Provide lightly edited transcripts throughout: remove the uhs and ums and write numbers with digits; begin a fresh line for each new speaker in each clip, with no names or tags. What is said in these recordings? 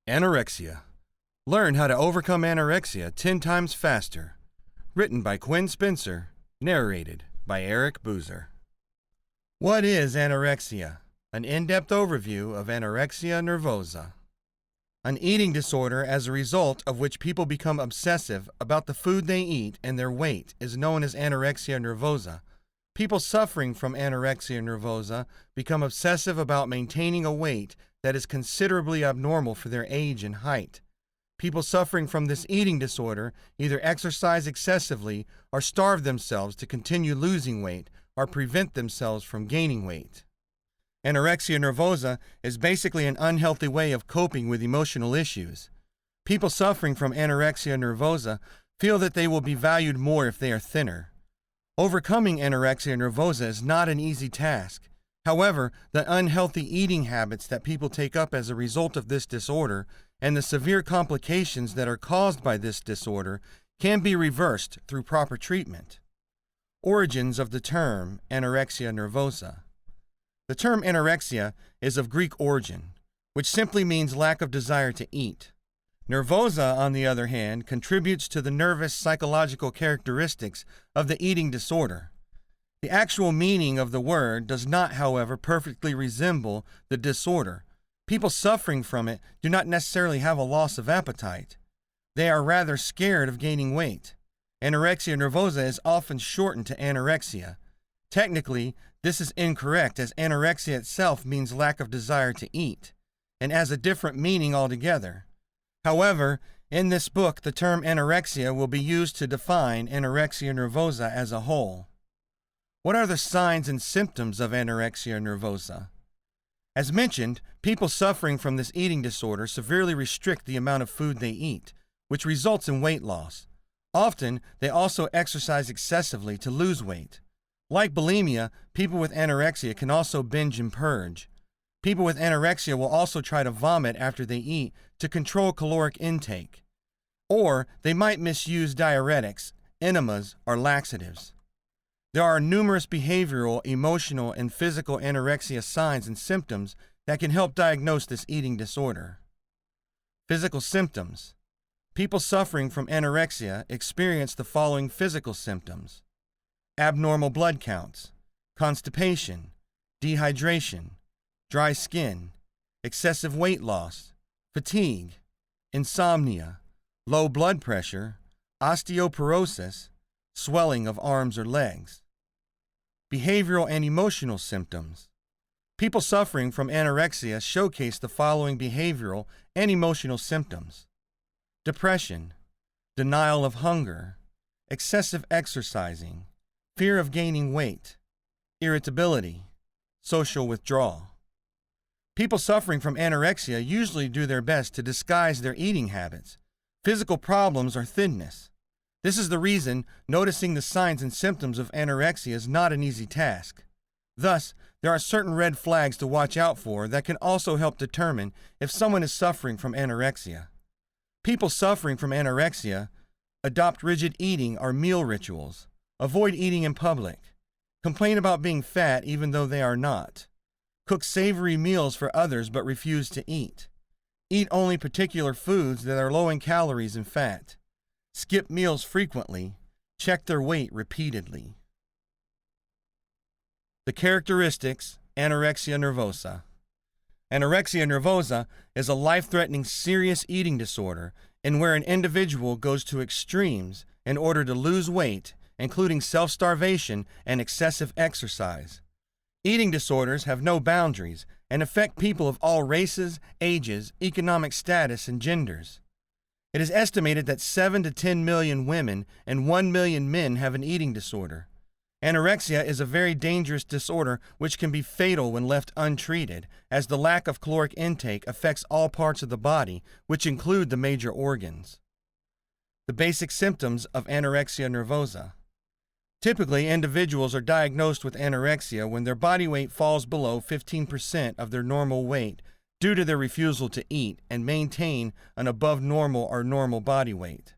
Anorexia. Learn how to overcome anorexia 10 times faster. Written by Quinn Spencer. Narrated by Eric Boozer. What is anorexia? An in-depth overview of anorexia nervosa. An eating disorder as a result of which people become obsessive about the food they eat and their weight is known as anorexia nervosa. People suffering from anorexia nervosa become obsessive about maintaining a weight that is considerably abnormal for their age and height. People suffering from this eating disorder either exercise excessively or starve themselves to continue losing weight or prevent themselves from gaining weight. Anorexia nervosa is basically an unhealthy way of coping with emotional issues. People suffering from anorexia nervosa feel that they will be valued more if they are thinner. Overcoming anorexia nervosa is not an easy task. However, the unhealthy eating habits that people take up as a result of this disorder and the severe complications that are caused by this disorder can be reversed through proper treatment. Origins of the term anorexia nervosa. The term anorexia is of Greek origin, which simply means lack of desire to eat. Nervosa, on the other hand, contributes to the nervous psychological characteristics of the eating disorder. The actual meaning of the word does not, however, perfectly resemble the disorder. People suffering from it do not necessarily have a loss of appetite. They are rather scared of gaining weight. Anorexia nervosa is often shortened to anorexia. Technically, this is incorrect, as anorexia itself means lack of desire to eat, and has a different meaning altogether. However, in this book, the term anorexia will be used to define anorexia nervosa as a whole. What are the signs and symptoms of anorexia nervosa? As mentioned, people suffering from this eating disorder severely restrict the amount of food they eat, which results in weight loss. Often, they also exercise excessively to lose weight. Like bulimia, people with anorexia can also binge and purge. People with anorexia will also try to vomit after they eat to control caloric intake. Or they might misuse diuretics, enemas, or laxatives. There are numerous behavioral, emotional, and physical anorexia signs and symptoms that can help diagnose this eating disorder. Physical symptoms. People suffering from anorexia experience the following physical symptoms: abnormal blood counts, constipation, dehydration, dry skin, excessive weight loss, fatigue, insomnia, low blood pressure, osteoporosis, swelling of arms or legs. Behavioral and emotional symptoms. People suffering from anorexia showcase the following behavioral and emotional symptoms: depression, denial of hunger, excessive exercising, fear of gaining weight, irritability, social withdrawal. People suffering from anorexia usually do their best to disguise their eating habits, physical problems, or thinness. This is the reason noticing the signs and symptoms of anorexia is not an easy task. Thus, there are certain red flags to watch out for that can also help determine if someone is suffering from anorexia. People suffering from anorexia adopt rigid eating or meal rituals, avoid eating in public, complain about being fat even though they are not, cook savory meals for others but refuse to eat only particular foods that are low in calories and fat, skip meals frequently, check their weight repeatedly. The characteristics: anorexia nervosa. Anorexia nervosa is a life-threatening serious eating disorder in where an individual goes to extremes in order to lose weight, including self-starvation and excessive exercise. Eating disorders have no boundaries and affect people of all races, ages, economic status, and genders. It is estimated that 7 to 10 million women and 1 million men have an eating disorder. Anorexia is a very dangerous disorder which can be fatal when left untreated, as the lack of caloric intake affects all parts of the body, which include the major organs. The basic symptoms of anorexia nervosa. Typically, individuals are diagnosed with anorexia when their body weight falls below 15% of their normal weight due to their refusal to eat and maintain an above normal or normal body weight.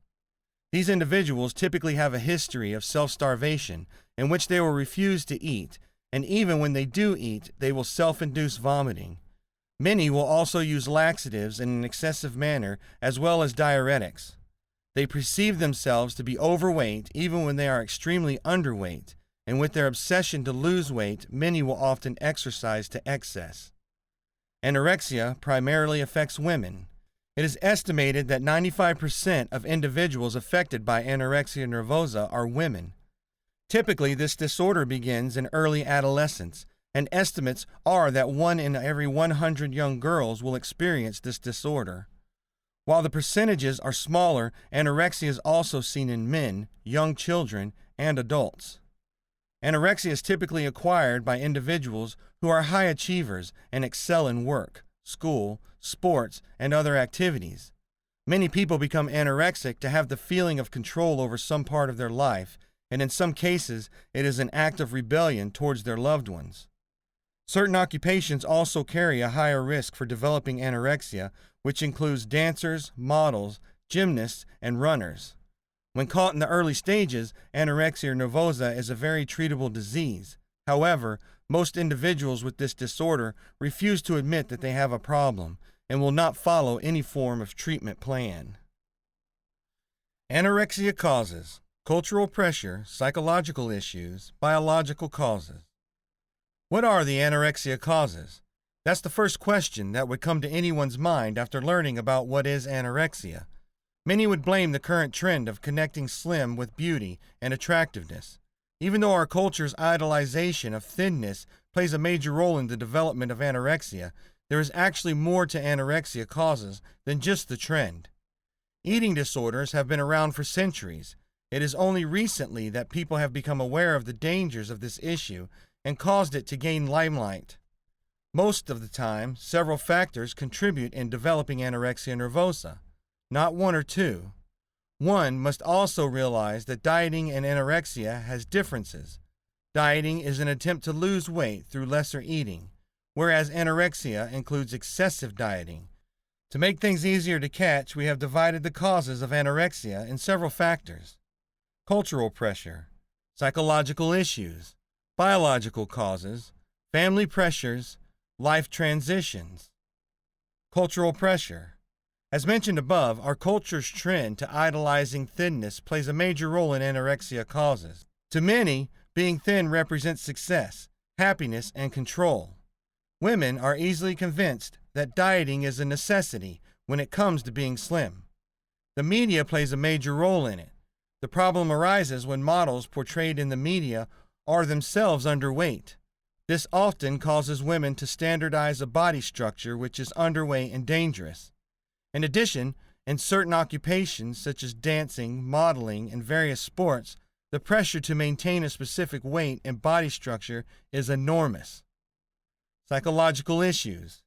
These individuals typically have a history of self-starvation in which they will refuse to eat, and even when they do eat, they will self-induce vomiting. Many will also use laxatives in an excessive manner as well as diuretics. They perceive themselves to be overweight even when they are extremely underweight, and with their obsession to lose weight, many will often exercise to excess. Anorexia primarily affects women. It is estimated that 95% of individuals affected by anorexia nervosa are women. Typically, this disorder begins in early adolescence, and estimates are that 1 in every 100 young girls will experience this disorder. While the percentages are smaller, anorexia is also seen in men, young children, and adults. Anorexia is typically acquired by individuals who are high achievers and excel in work, school, sports, and other activities. Many people become anorexic to have the feeling of control over some part of their life, and in some cases, it is an act of rebellion towards their loved ones. Certain occupations also carry a higher risk for developing anorexia, which includes dancers, models, gymnasts, and runners. When caught in the early stages, anorexia nervosa is a very treatable disease. However, most individuals with this disorder refuse to admit that they have a problem and will not follow any form of treatment plan. Anorexia causes: cultural pressure, psychological issues, biological causes. What are the anorexia causes? That's the first question that would come to anyone's mind after learning about what is anorexia. Many would blame the current trend of connecting slim with beauty and attractiveness. Even though our culture's idolization of thinness plays a major role in the development of anorexia, there is actually more to anorexia causes than just the trend. Eating disorders have been around for centuries. It is only recently that people have become aware of the dangers of this issue and caused it to gain limelight. Most of the time, several factors contribute in developing anorexia nervosa, not one or two. One must also realize that dieting and anorexia has differences. Dieting is an attempt to lose weight through lesser eating, whereas anorexia includes excessive dieting. To make things easier to catch, we have divided the causes of anorexia in several factors: cultural pressure, psychological issues, biological causes, family pressures, life transitions. Cultural pressure. As mentioned above, our culture's trend to idolizing thinness plays a major role in anorexia causes. To many, being thin represents success, happiness, and control. Women are easily convinced that dieting is a necessity when it comes to being slim. The media plays a major role in it. The problem arises when models portrayed in the media are themselves underweight. This often causes women to standardize a body structure which is underweight and dangerous. In addition, in certain occupations such as dancing, modeling, and various sports, the pressure to maintain a specific weight and body structure is enormous. Psychological issues.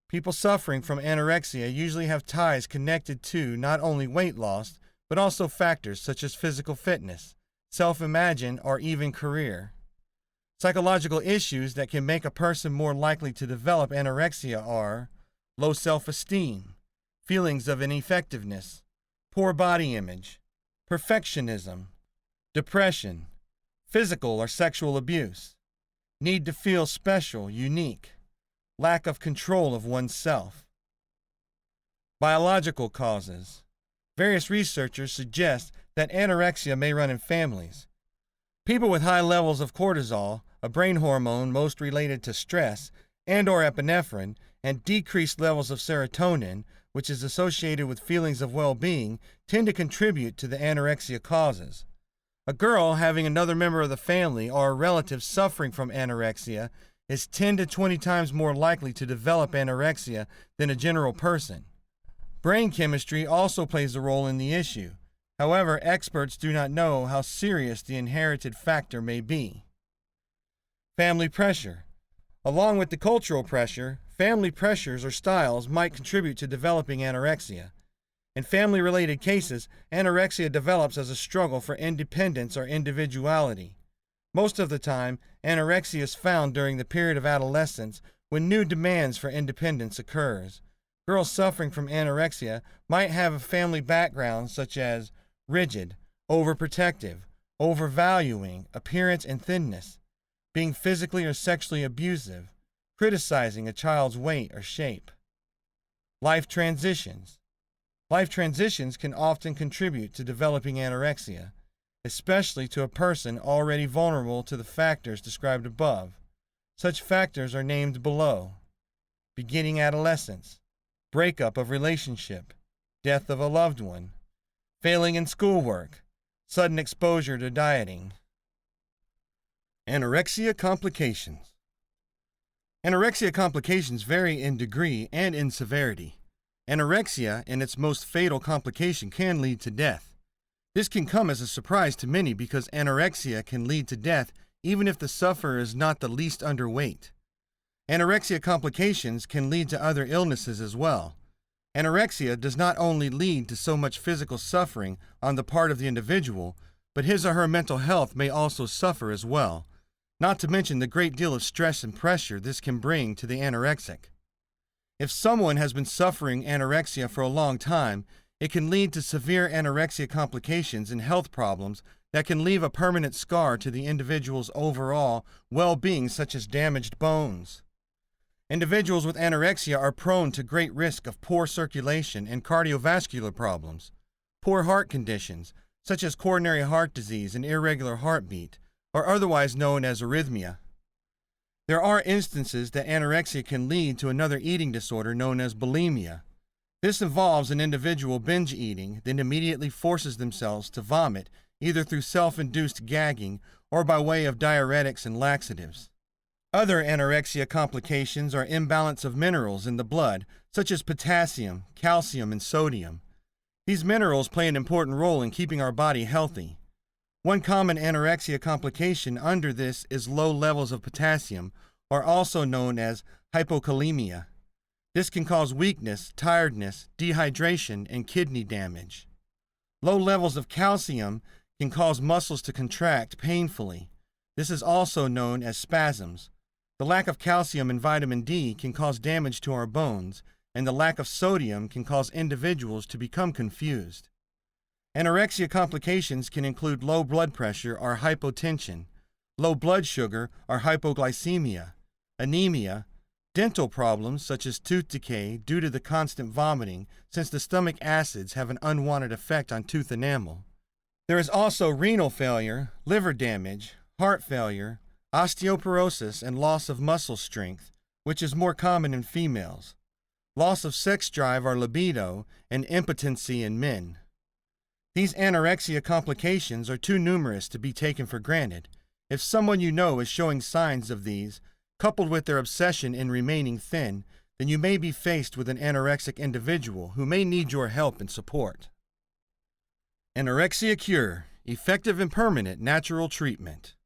People suffering from anorexia usually have ties connected to not only weight loss, but also factors such as physical fitness, self-imagine, or even career. Psychological issues that can make a person more likely to develop anorexia are low self-esteem, feelings of ineffectiveness, poor body image, perfectionism, depression, physical or sexual abuse, need to feel special, unique, lack of control of oneself. Biological causes. Various researchers suggest that anorexia may run in families. People with high levels of cortisol, a brain hormone most related to stress, and/or epinephrine, and decreased levels of serotonin, which is associated with feelings of well-being, tend to contribute to the anorexia causes. A girl having another member of the family or a relative suffering from anorexia is 10 to 20 times more likely to develop anorexia than a general person. Brain chemistry also plays a role in the issue. However, experts do not know how serious the inherited factor may be. Family pressure. Along with the cultural pressure, family pressures or styles might contribute to developing anorexia. In family-related cases, anorexia develops as a struggle for independence or individuality. Most of the time, anorexia is found during the period of adolescence when new demands for independence occurs. Girls suffering from anorexia might have a family background such as rigid, overprotective, overvaluing appearance and thinness, being physically or sexually abusive, criticizing a child's weight or shape. Life transitions. Life transitions can often contribute to developing anorexia, especially to a person already vulnerable to the factors described above. Such factors are named below: beginning adolescence, breakup of relationship, death of a loved one, failing in schoolwork, sudden exposure to dieting. Anorexia complications. Anorexia complications vary in degree and in severity. Anorexia, in its most fatal complication, can lead to death. This can come as a surprise to many because anorexia can lead to death even if the sufferer is not the least underweight. Anorexia complications can lead to other illnesses as well. Anorexia does not only lead to so much physical suffering on the part of the individual, but his or her mental health may also suffer as well, not to mention the great deal of stress and pressure this can bring to the anorexic. If someone has been suffering anorexia for a long time, it can lead to severe anorexia complications and health problems that can leave a permanent scar to the individual's overall well-being, such as damaged bones. Individuals with anorexia are prone to great risk of poor circulation and cardiovascular problems, poor heart conditions, such as coronary heart disease and irregular heartbeat, or otherwise known as arrhythmia. There are instances that anorexia can lead to another eating disorder known as bulimia. This involves an individual binge eating, then immediately forces themselves to vomit, either through self-induced gagging or by way of diuretics and laxatives. Other anorexia complications are imbalance of minerals in the blood, such as potassium, calcium, and sodium. These minerals play an important role in keeping our body healthy. One common anorexia complication under this is low levels of potassium, or also known as hypokalemia. This can cause weakness, tiredness, dehydration, and kidney damage. Low levels of calcium can cause muscles to contract painfully. This is also known as spasms. The lack of calcium and vitamin D can cause damage to our bones, and the lack of sodium can cause individuals to become confused. Anorexia complications can include low blood pressure or hypotension, low blood sugar or hypoglycemia, anemia, dental problems such as tooth decay due to the constant vomiting, since the stomach acids have an unwanted effect on tooth enamel. There is also renal failure, liver damage, heart failure, osteoporosis, and loss of muscle strength, which is more common in females, loss of sex drive or libido, and impotency in men. These anorexia complications are too numerous to be taken for granted. If someone you know is showing signs of these, coupled with their obsession in remaining thin, then you may be faced with an anorexic individual who may need your help and support. Anorexia cure: effective and permanent natural treatment.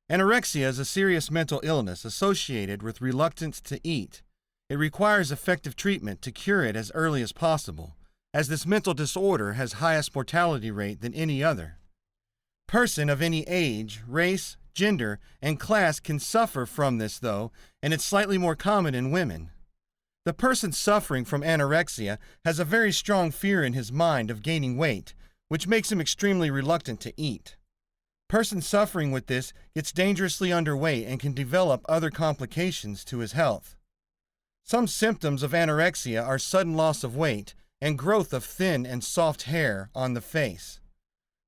Anorexia is a serious mental illness associated with reluctance to eat. It requires effective treatment to cure it as early as possible, as this mental disorder has highest mortality rate than any other. Person of any age, race, gender, and class can suffer from this, though, and it's slightly more common in women. The person suffering from anorexia has a very strong fear in his mind of gaining weight, which makes him extremely reluctant to eat. Person suffering with this gets dangerously underweight and can develop other complications to his health. Some symptoms of anorexia are sudden loss of weight and growth of thin and soft hair on the face.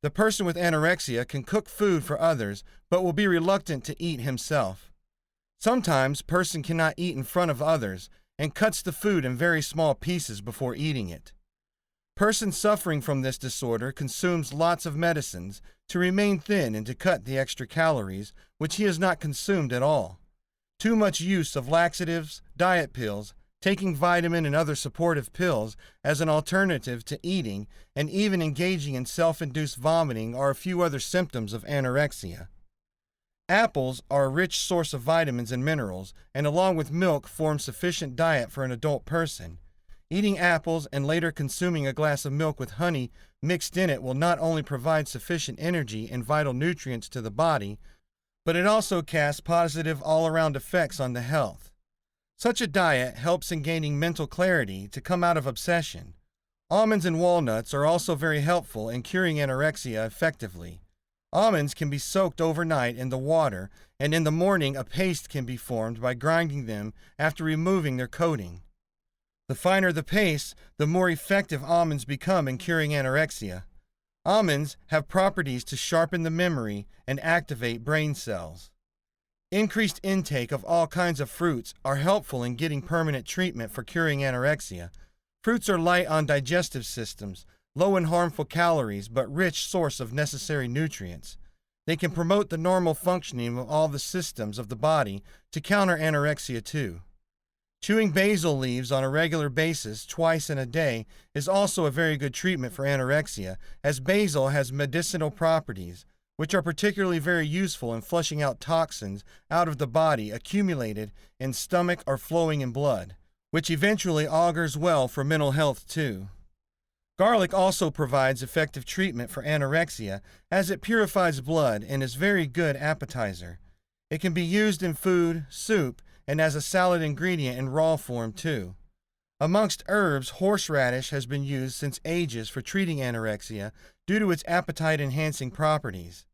The person with anorexia can cook food for others, but will be reluctant to eat himself. Sometimes person cannot eat in front of others and cuts the food in very small pieces before eating it. Person suffering from this disorder consumes lots of medicines to remain thin and to cut the extra calories, which he has not consumed at all. Too much use of laxatives, diet pills, taking vitamin and other supportive pills as an alternative to eating, and even engaging in self-induced vomiting are a few other symptoms of anorexia. Apples are a rich source of vitamins and minerals, and along with milk form sufficient diet for an adult person. Eating apples and later consuming a glass of milk with honey mixed in it will not only provide sufficient energy and vital nutrients to the body, but it also casts positive all-around effects on the health. Such a diet helps in gaining mental clarity to come out of obsession. Almonds and walnuts are also very helpful in curing anorexia effectively. Almonds can be soaked overnight in the water, and in the morning a paste can be formed by grinding them after removing their coating. The finer the paste, the more effective almonds become in curing anorexia. Almonds have properties to sharpen the memory and activate brain cells. Increased intake of all kinds of fruits are helpful in getting permanent treatment for curing anorexia. Fruits are light on digestive systems, low in harmful calories, but rich source of necessary nutrients. They can promote the normal functioning of all the systems of the body to counter anorexia too. Chewing basil leaves on a regular basis twice in a day is also a very good treatment for anorexia, as basil has medicinal properties, which are particularly very useful in flushing out toxins out of the body accumulated in stomach or flowing in blood, which eventually augurs well for mental health too. Garlic also provides effective treatment for anorexia as it purifies blood and is very good appetizer. It can be used in food, soup, and as a salad ingredient in raw form too. Amongst herbs, horseradish has been used since ages for treating anorexia due to its appetite-enhancing properties.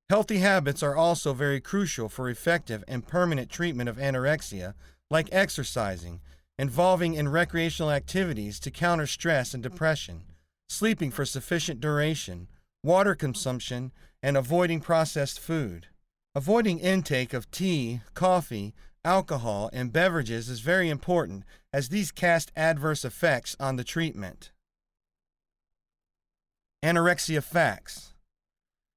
Healthy habits are also very crucial for effective and permanent treatment of anorexia, like exercising, involving in recreational activities to counter stress and depression, sleeping for sufficient duration, water consumption, and avoiding processed food. Avoiding intake of tea, coffee, alcohol, and beverages is very important as these cast adverse effects on the treatment. Anorexia facts.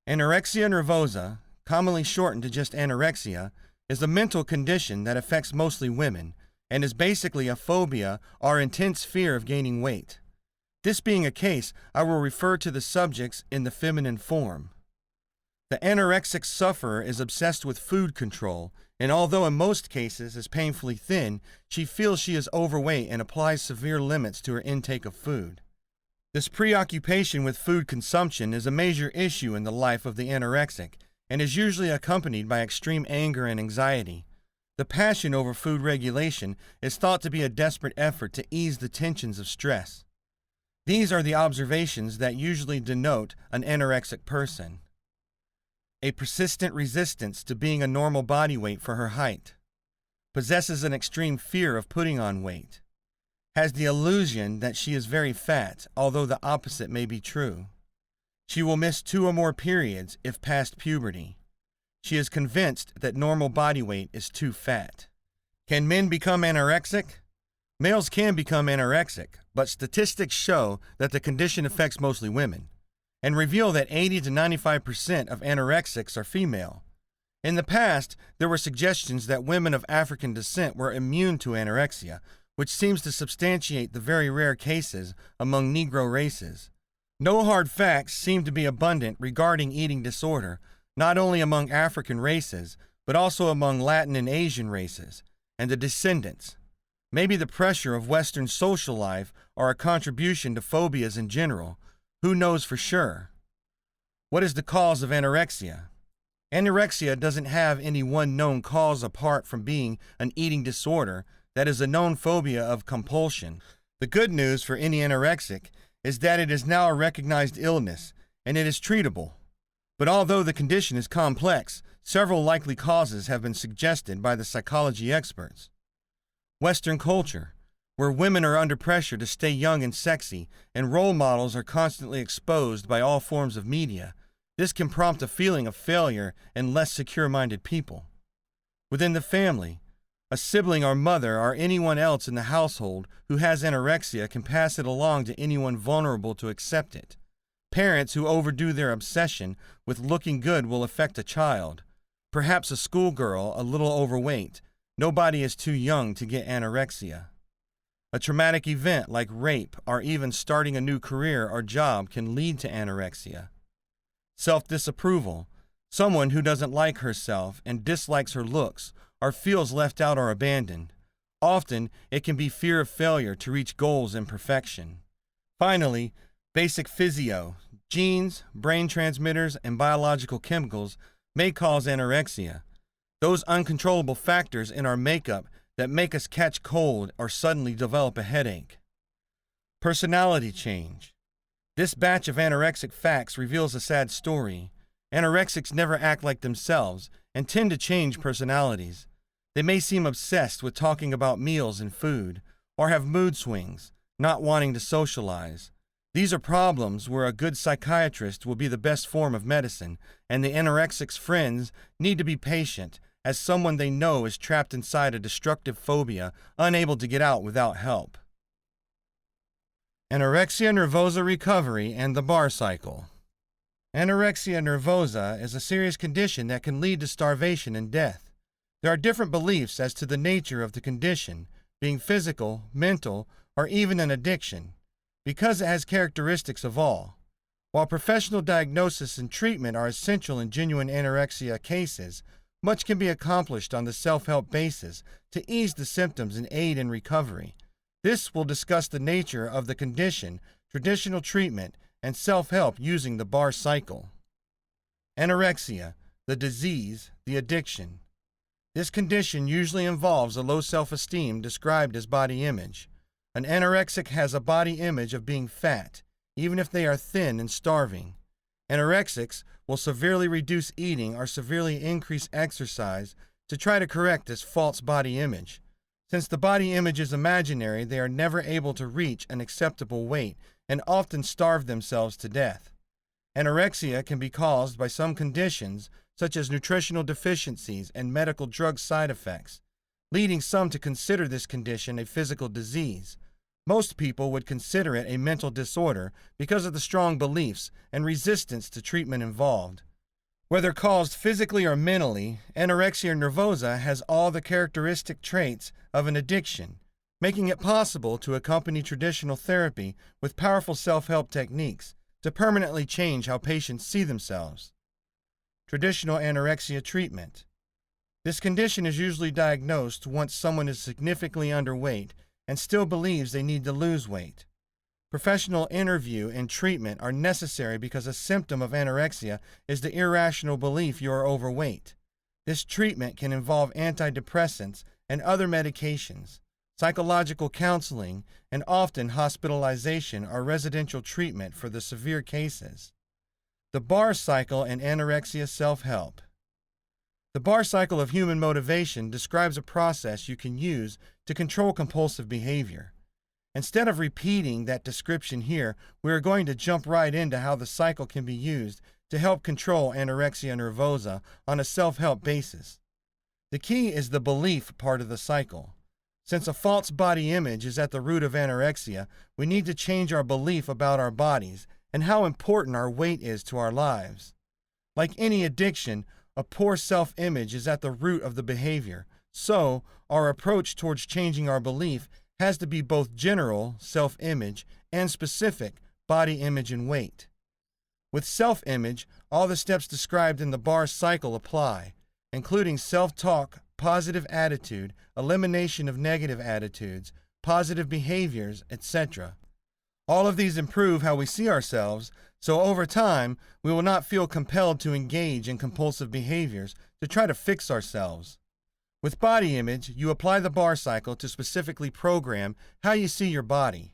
Anorexia nervosa, commonly shortened to just anorexia, is a mental condition that affects mostly women and is basically a phobia or intense fear of gaining weight. This being a case, I will refer to the subjects in the feminine form. The anorexic sufferer is obsessed with food control, and although in most cases is painfully thin, she feels she is overweight and applies severe limits to her intake of food. This preoccupation with food consumption is a major issue in the life of the anorexic and is usually accompanied by extreme anger and anxiety. The passion over food regulation is thought to be a desperate effort to ease the tensions of stress. These are the observations that usually denote an anorexic person. A persistent resistance to being a normal body weight for her height. Possesses an extreme fear of putting on weight. Has the illusion that she is very fat, although the opposite may be true. She will miss 2 or more periods if past puberty. She is convinced that normal body weight is too fat. Can men become anorexic? Males can become anorexic, but statistics show that the condition affects mostly women, and reveal that 80 to 95% of anorexics are female. In the past, there were suggestions that women of African descent were immune to anorexia, which seems to substantiate the very rare cases among Negro races. No hard facts seem to be abundant regarding eating disorder, not only among African races, but also among Latin and Asian races, and the descendants. Maybe the pressure of Western social life are a contribution to phobias in general. Who knows for sure? What is the cause of anorexia? Anorexia doesn't have any one known cause apart from being an eating disorder that is a known phobia of compulsion. The good news for any anorexic is that it is now a recognized illness, and it is treatable. But although the condition is complex, several likely causes have been suggested by the psychology experts. Western culture, where women are under pressure to stay young and sexy, and role models are constantly exposed by all forms of media, this can prompt a feeling of failure in less secure-minded people. Within the family, a sibling or mother or anyone else in the household who has anorexia can pass it along to anyone vulnerable to accept it. Parents who overdo their obsession with looking good will affect a child. Perhaps a schoolgirl a little overweight. Nobody is too young to get anorexia. A traumatic event like rape or even starting a new career or job can lead to anorexia. Self-disapproval. Someone who doesn't like herself and dislikes her looks or feels left out or abandoned. Often, it can be fear of failure to reach goals and perfection. Finally, basic physio, genes, brain transmitters, and biological chemicals may cause anorexia. Those uncontrollable factors in our makeup that make us catch cold or suddenly develop a headache. Personality change. This batch of anorexic facts reveals a sad story. Anorexics never act like themselves and tend to change personalities. They may seem obsessed with talking about meals and food, or have mood swings, not wanting to socialize. These are problems where a good psychiatrist will be the best form of medicine, and the anorexic's friends need to be patient, as someone they know is trapped inside a destructive phobia, unable to get out without help. Anorexia nervosa recovery and the bar cycle. Anorexia nervosa is a serious condition that can lead to starvation and death. There are different beliefs as to the nature of the condition, being physical, mental, or even an addiction, because it has characteristics of all. While professional diagnosis and treatment are essential in genuine anorexia cases, much can be accomplished on the self-help basis to ease the symptoms and aid in recovery. This will discuss the nature of the condition, traditional treatment, and self-help using the bar cycle. Anorexia, the disease, the addiction. This condition usually involves a low self-esteem described as body image. An anorexic has a body image of being fat, even if they are thin and starving. Anorexics will severely reduce eating or severely increase exercise to try to correct this false body image. Since the body image is imaginary, they are never able to reach an acceptable weight and often starve themselves to death. Anorexia can be caused by some conditions, such as nutritional deficiencies and medical drug side effects, leading some to consider this condition a physical disease. Most people would consider it a mental disorder because of the strong beliefs and resistance to treatment involved. Whether caused physically or mentally, anorexia nervosa has all the characteristic traits of an addiction, making it possible to accompany traditional therapy with powerful self-help techniques to permanently change how patients see themselves. Traditional anorexia treatment. This condition is usually diagnosed once someone is significantly underweight and still believes they need to lose weight. Professional interview and treatment are necessary because a symptom of anorexia is the irrational belief you are overweight. This treatment can involve antidepressants and other medications, psychological counseling, and often hospitalization or residential treatment for the severe cases. The bar cycle and anorexia self-help. The bar cycle of human motivation describes a process you can use to control compulsive behavior. Instead of repeating that description here, we are going to jump right into how the cycle can be used to help control anorexia nervosa on a self-help basis. The key is the belief part of the cycle. Since a false body image is at the root of anorexia, we need to change our belief about our bodies and how important our weight is to our lives. Like any addiction, a poor self-image is at the root of the behavior, so our approach towards changing our belief has to be both general, self-image, and specific, body image and weight. With self-image, all the steps described in the bar cycle apply, including self-talk, positive attitude, elimination of negative attitudes, positive behaviors, etc. All of these improve how we see ourselves, so over time, we will not feel compelled to engage in compulsive behaviors to try to fix ourselves. With body image, you apply the bar cycle to specifically program how you see your body.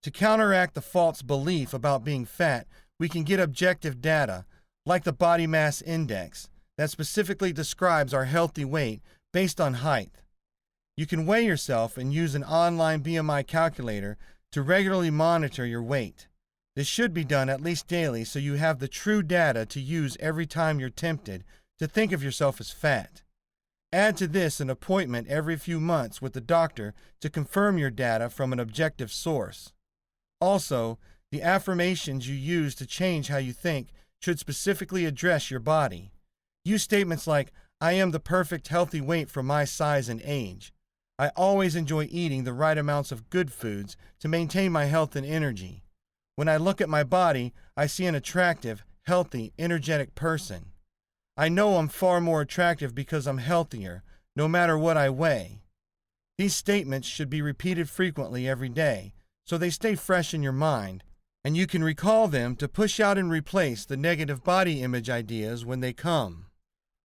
To counteract the false belief about being fat, we can get objective data, like the body mass index, that specifically describes our healthy weight based on height. You can weigh yourself and use an online BMI calculator to regularly monitor your weight. This should be done at least daily so you have the true data to use every time you're tempted to think of yourself as fat. Add to this an appointment every few months with the doctor to confirm your data from an objective source. Also, the affirmations you use to change how you think should specifically address your body. Use statements like, "I am the perfect healthy weight for my size and age. I always enjoy eating the right amounts of good foods to maintain my health and energy. When I look at my body, I see an attractive, healthy, energetic person. I know I'm far more attractive because I'm healthier, no matter what I weigh." These statements should be repeated frequently every day, so they stay fresh in your mind, and you can recall them to push out and replace the negative body image ideas when they come.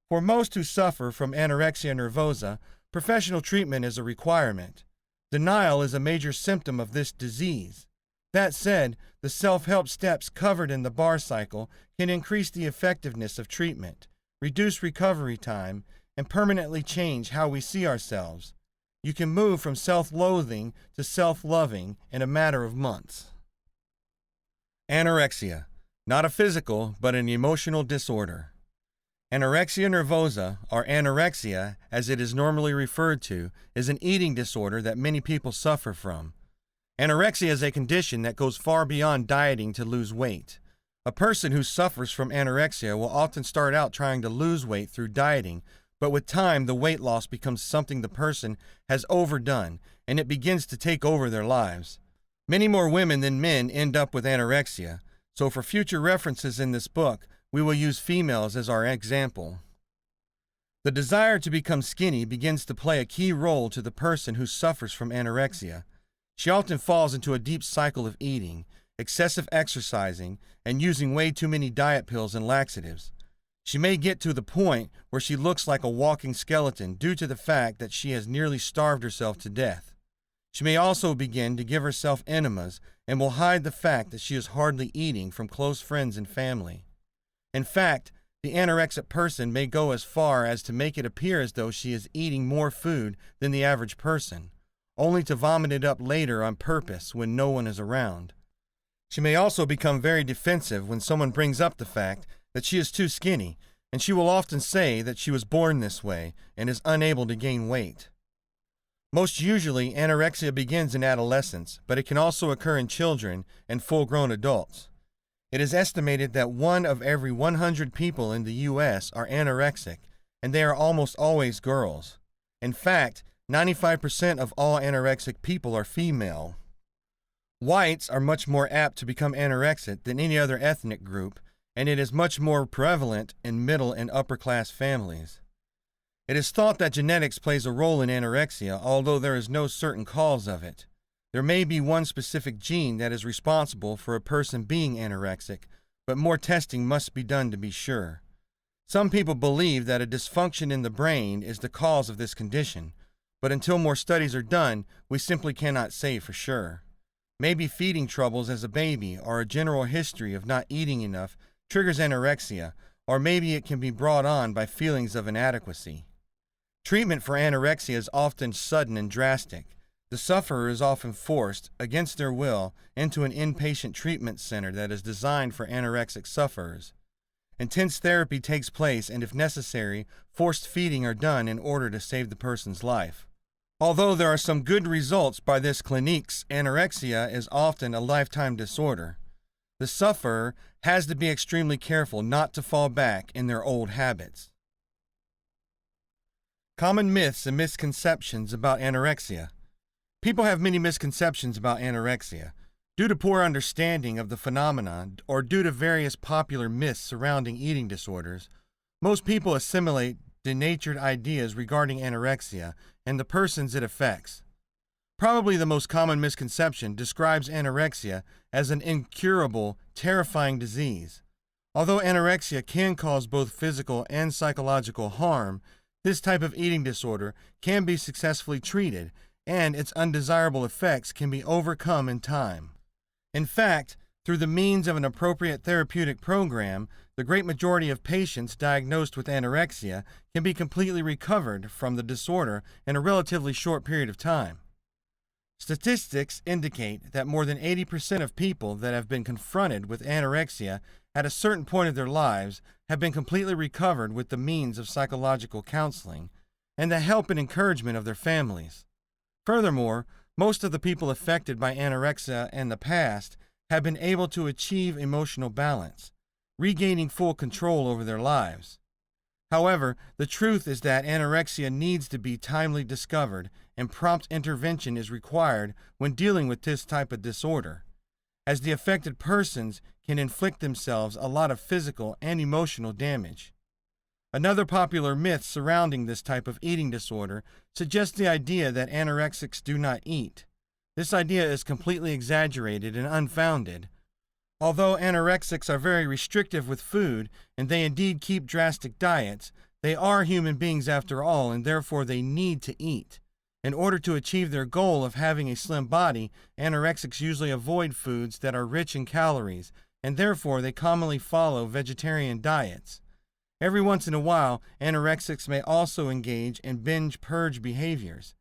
For most who suffer from anorexia nervosa, professional treatment is a requirement. Denial is a major symptom of this disease. That said, the self-help steps covered in the BAR cycle can increase the effectiveness of treatment, reduce recovery time, and permanently change how we see ourselves. You can move from self-loathing to self-loving in a matter of months. Anorexia, not a physical but an emotional disorder. Anorexia nervosa, or anorexia as it is normally referred to, is an eating disorder that many people suffer from. Anorexia is a condition that goes far beyond dieting to lose weight. A person who suffers from anorexia will often start out trying to lose weight through dieting, but with time the weight loss becomes something the person has overdone, and it begins to take over their lives. Many more women than men end up with anorexia, so for future references in this book, we will use females as our example. The desire to become skinny begins to play a key role to the person who suffers from anorexia. She often falls into a deep cycle of eating, excessive exercising, and using way too many diet pills and laxatives. She may get to the point where she looks like a walking skeleton due to the fact that she has nearly starved herself to death. She may also begin to give herself enemas and will hide the fact that she is hardly eating from close friends and family. In fact, the anorexic person may go as far as to make it appear as though she is eating more food than the average person, only to vomit it up later on purpose when no one is around. She may also become very defensive when someone brings up the fact that she is too skinny, and she will often say that she was born this way and is unable to gain weight. Most usually, anorexia begins in adolescence, but it can also occur in children and full-grown adults. It is estimated that 1 of every 100 people in the U.S. are anorexic, and they are almost always girls. In fact, 95% of all anorexic people are female. Whites are much more apt to become anorexic than any other ethnic group, and it is much more prevalent in middle and upper-class families. It is thought that genetics plays a role in anorexia, although there is no certain cause of it. There may be one specific gene that is responsible for a person being anorexic, but more testing must be done to be sure. Some people believe that a dysfunction in the brain is the cause of this condition, but until more studies are done, we simply cannot say for sure. Maybe feeding troubles as a baby or a general history of not eating enough triggers anorexia, or maybe it can be brought on by feelings of inadequacy. Treatment for anorexia is often sudden and drastic. The sufferer is often forced, against their will, into an inpatient treatment center that is designed for anorexic sufferers. Intense therapy takes place, and if necessary, forced feeding are done in order to save the person's life. Although there are some good results by this cliniques, anorexia is often a lifetime disorder. The sufferer has to be extremely careful not to fall back in their old habits. Common myths and misconceptions about anorexia. People have many misconceptions about anorexia. Due to poor understanding of the phenomenon or due to various popular myths surrounding eating disorders, most people assimilate denatured ideas regarding anorexia and the persons it affects. Probably the most common misconception describes anorexia as an incurable, terrifying disease. Although anorexia can cause both physical and psychological harm, this type of eating disorder can be successfully treated, and its undesirable effects can be overcome in time. In fact, through the means of an appropriate therapeutic program, the great majority of patients diagnosed with anorexia can be completely recovered from the disorder in a relatively short period of time. Statistics indicate that more than 80% of people that have been confronted with anorexia at a certain point of their lives have been completely recovered with the means of psychological counseling and the help and encouragement of their families. Furthermore, most of the people affected by anorexia in the past have been able to achieve emotional balance, regaining full control over their lives. However, the truth is that anorexia needs to be timely discovered and prompt intervention is required when dealing with this type of disorder, as the affected persons can inflict themselves a lot of physical and emotional damage. Another popular myth surrounding this type of eating disorder suggests the idea that anorexics do not eat. This idea is completely exaggerated and unfounded. Although anorexics are very restrictive with food and they indeed keep drastic diets, they are human beings after all, and therefore they need to eat. In order to achieve their goal of having a slim body, anorexics usually avoid foods that are rich in calories, and therefore they commonly follow vegetarian diets. Every once in a while, anorexics may also engage in binge purge behaviors,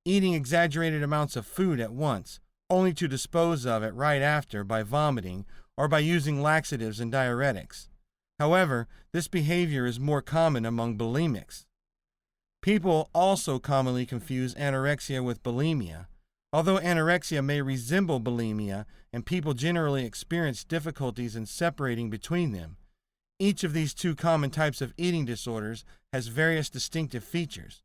eating exaggerated amounts of food at once, only to dispose of it right after by vomiting or by using laxatives and diuretics. However, this behavior is more common among bulimics. People also commonly confuse anorexia with bulimia. Although anorexia may resemble bulimia and people generally experience difficulties in separating between them, each of these two common types of eating disorders has various distinctive features.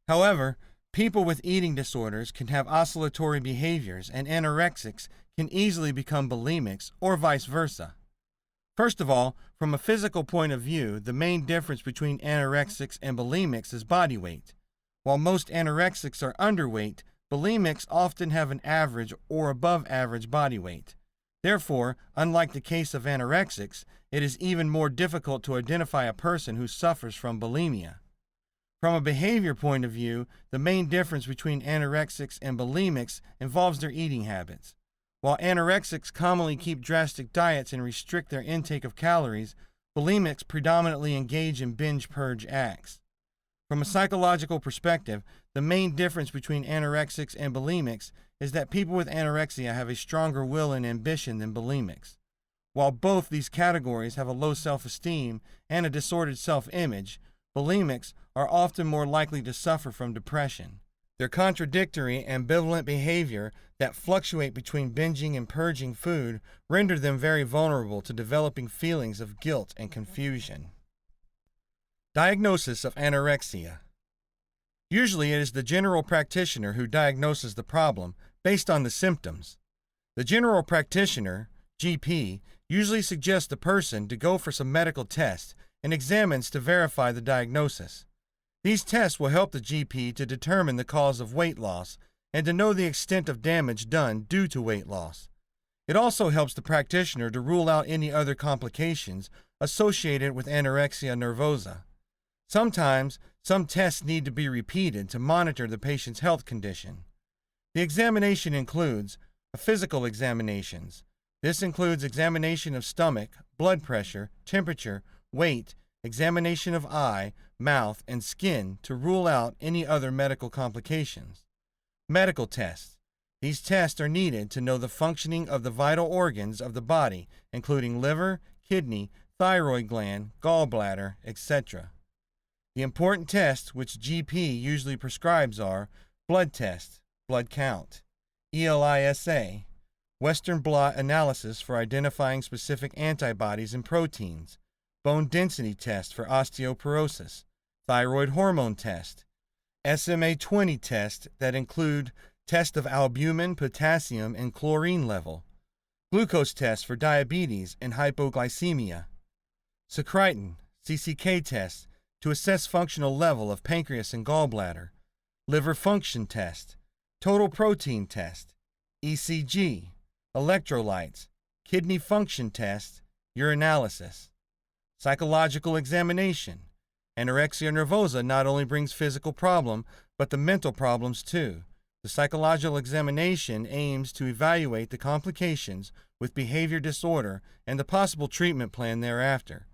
However, people with eating disorders can have oscillatory behaviors, and anorexics can easily become bulimics or vice versa. First of all, from a physical point of view, the main difference between anorexics and bulimics is body weight. While most anorexics are underweight, bulimics often have an average or above average body weight. Therefore, unlike the case of anorexics, it is even more difficult to identify a person who suffers from bulimia. From a behavior point of view, the main difference between anorexics and bulimics involves their eating habits. While anorexics commonly keep drastic diets and restrict their intake of calories, bulimics predominantly engage in binge purge acts. From a psychological perspective, the main difference between anorexics and bulimics is that people with anorexia have a stronger will and ambition than bulimics. While both these categories have a low self-esteem and a disordered self-image, bulimics are often more likely to suffer from depression. Their contradictory, ambivalent behavior that fluctuate between binging and purging food render them very vulnerable to developing feelings of guilt and confusion. Diagnosis of anorexia. Usually it is the general practitioner who diagnoses the problem based on the symptoms. The general practitioner, GP, usually suggests the person to go for some medical tests and examines to verify the diagnosis. These tests will help the GP to determine the cause of weight loss and to know the extent of damage done due to weight loss. It also helps the practitioner to rule out any other complications associated with anorexia nervosa. Sometimes, some tests need to be repeated to monitor the patient's health condition. The examination includes physical examinations. This includes examination of stomach, blood pressure, temperature, weight, examination of eye, mouth, and skin to rule out any other medical complications. Medical tests. These tests are needed to know the functioning of the vital organs of the body, including liver, kidney, thyroid gland, gallbladder, etc. The important tests which GP usually prescribes are blood tests, blood count, ELISA, Western blot analysis for identifying specific antibodies and proteins, bone density test for osteoporosis, thyroid hormone test, SMA-20 test that include test of albumin, potassium, and chlorine level, glucose test for diabetes and hypoglycemia, secretin, CCK test to assess functional level of pancreas and gallbladder, liver function test, total protein test, ECG, electrolytes, kidney function test, urinalysis. Psychological examination. Anorexia nervosa not only brings physical problem, but the mental problems too. The psychological examination aims to evaluate the complications with behavior disorder and the possible treatment plan thereafter.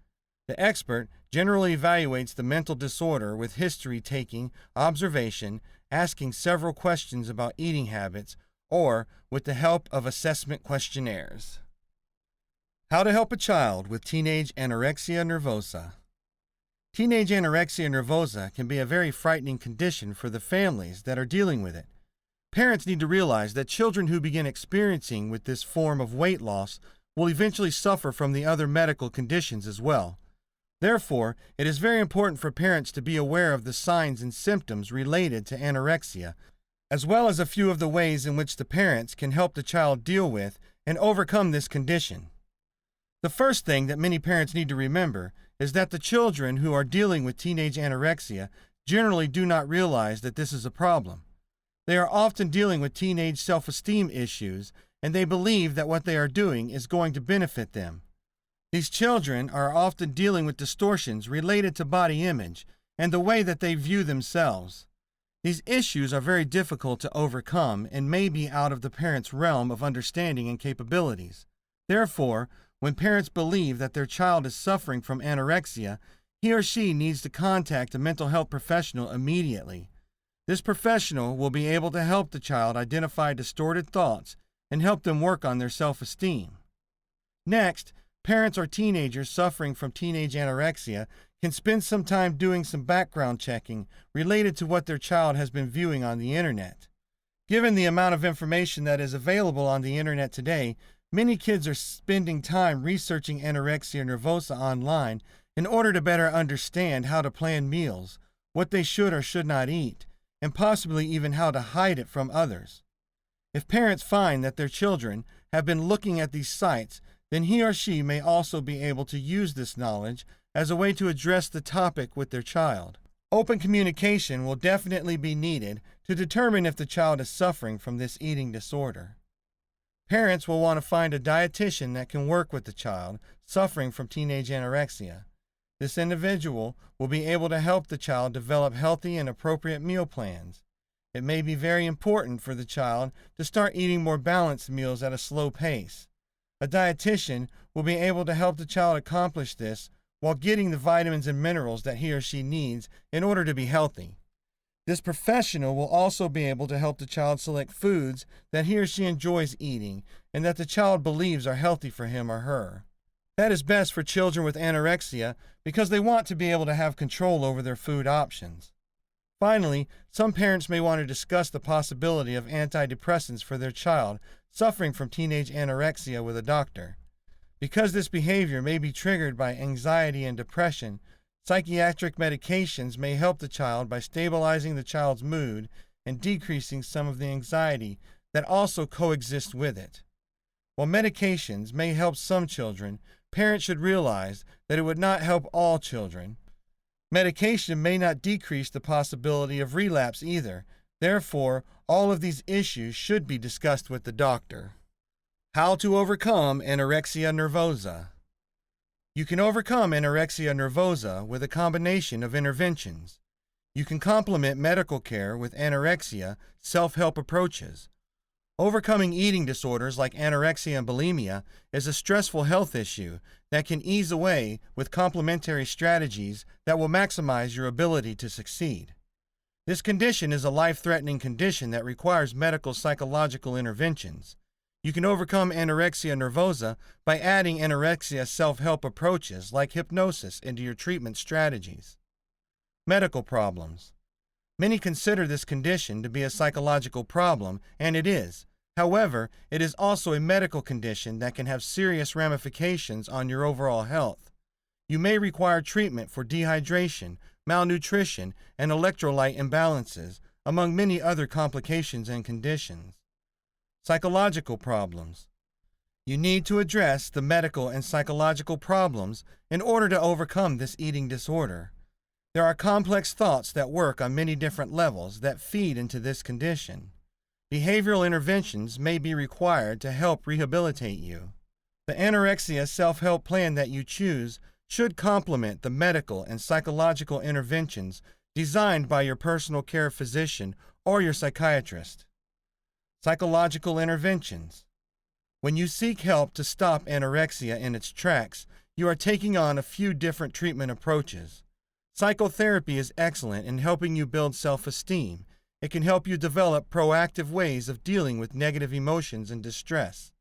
The expert generally evaluates the mental disorder with history taking, observation, asking several questions about eating habits, or with the help of assessment questionnaires. How to help a child with teenage anorexia nervosa. Teenage anorexia nervosa can be a very frightening condition for the families that are dealing with it. Parents need to realize that children who begin experiencing with this form of weight loss will eventually suffer from the other medical conditions as well. Therefore, it is very important for parents to be aware of the signs and symptoms related to anorexia, as well as a few of the ways in which the parents can help the child deal with and overcome this condition. The first thing that many parents need to remember is that the children who are dealing with teenage anorexia generally do not realize that this is a problem. They are often dealing with teenage self-esteem issues, and they believe that what they are doing is going to benefit them. These children are often dealing with distortions related to body image and the way that they view themselves. These issues are very difficult to overcome and may be out of the parent's realm of understanding and capabilities. Therefore, when parents believe that their child is suffering from anorexia, he or she needs to contact a mental health professional immediately. This professional will be able to help the child identify distorted thoughts and help them work on their self-esteem. Next, parents or teenagers suffering from teenage anorexia can spend some time doing some background checking related to what their child has been viewing on the internet. Given the amount of information that is available on the internet today, many kids are spending time researching anorexia nervosa online in order to better understand how to plan meals, what they should or should not eat, and possibly even how to hide it from others. If parents find that their children have been looking at these sites, then he or she may also be able to use this knowledge as a way to address the topic with their child. Open communication will definitely be needed to determine if the child is suffering from this eating disorder. Parents will want to find a dietitian that can work with the child suffering from teenage anorexia. This individual will be able to help the child develop healthy and appropriate meal plans. It may be very important for the child to start eating more balanced meals at a slow pace. A dietitian will be able to help the child accomplish this while getting the vitamins and minerals that he or she needs in order to be healthy. This professional will also be able to help the child select foods that he or she enjoys eating and that the child believes are healthy for him or her. That is best for children with anorexia because they want to be able to have control over their food options. Finally, some parents may want to discuss the possibility of antidepressants for their child suffering from teenage anorexia with a doctor. Because this behavior may be triggered by anxiety and depression, psychiatric medications may help the child by stabilizing the child's mood and decreasing some of the anxiety that also coexists with it. While medications may help some children, parents should realize that it would not help all children. Medication may not decrease the possibility of relapse either. Therefore, all of these issues should be discussed with the doctor. How to overcome anorexia nervosa. You can overcome anorexia nervosa with a combination of interventions. You can complement medical care with anorexia self-help approaches. Overcoming eating disorders like anorexia and bulimia is a stressful health issue that can ease away with complementary strategies that will maximize your ability to succeed. This condition is a life-threatening condition that requires medical psychological interventions. You can overcome anorexia nervosa by adding anorexia self-help approaches like hypnosis into your treatment strategies. Medical problems. Many consider this condition to be a psychological problem, and it is. However, it is also a medical condition that can have serious ramifications on your overall health. You may require treatment for dehydration, malnutrition, and electrolyte imbalances, among many other complications and conditions. Psychological problems. You need to address the medical and psychological problems in order to overcome this eating disorder. There are complex thoughts that work on many different levels that feed into this condition. Behavioral interventions may be required to help rehabilitate you. The anorexia self-help plan that you choose should complement the medical and psychological interventions designed by your personal care physician or your psychiatrist. Psychological interventions. When you seek help to stop anorexia in its tracks, you are taking on a few different treatment approaches. Psychotherapy is excellent in helping you build self-esteem. It can help you develop proactive ways of dealing with negative emotions and distress.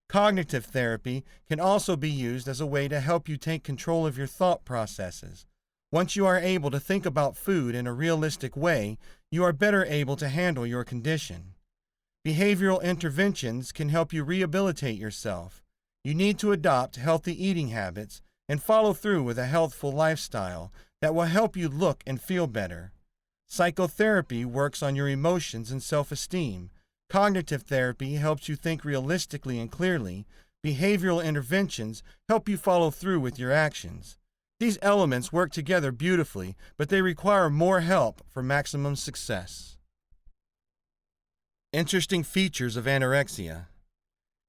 Cognitive therapy can also be used as a way to help you take control of your thought processes. Once you are able to think about food in a realistic way, you are better able to handle your condition. Behavioral interventions can help you rehabilitate yourself. You need to adopt healthy eating habits and follow through with a healthful lifestyle that will help you look and feel better. Psychotherapy works on your emotions and self-esteem. Cognitive therapy helps you think realistically and clearly. Behavioral interventions help you follow through with your actions. These elements work together beautifully, but they require more help for maximum success. Interesting features of anorexia.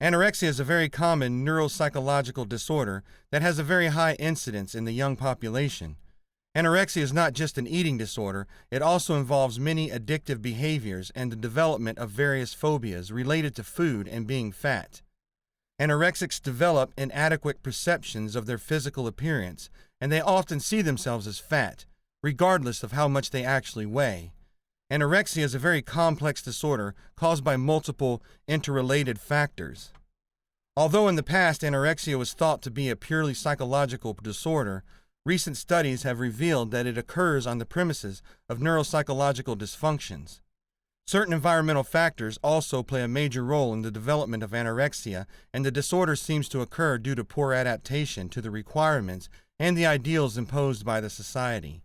Anorexia is a very common neuropsychological disorder that has a very high incidence in the young population. Anorexia is not just an eating disorder, it also involves many addictive behaviors and the development of various phobias related to food and being fat. Anorexics develop inadequate perceptions of their physical appearance, and they often see themselves as fat, regardless of how much they actually weigh. Anorexia is a very complex disorder caused by multiple interrelated factors. Although in the past anorexia was thought to be a purely psychological disorder, recent studies have revealed that it occurs on the premises of neuropsychological dysfunctions. Certain environmental factors also play a major role in the development of anorexia, and the disorder seems to occur due to poor adaptation to the requirements and the ideals imposed by the society.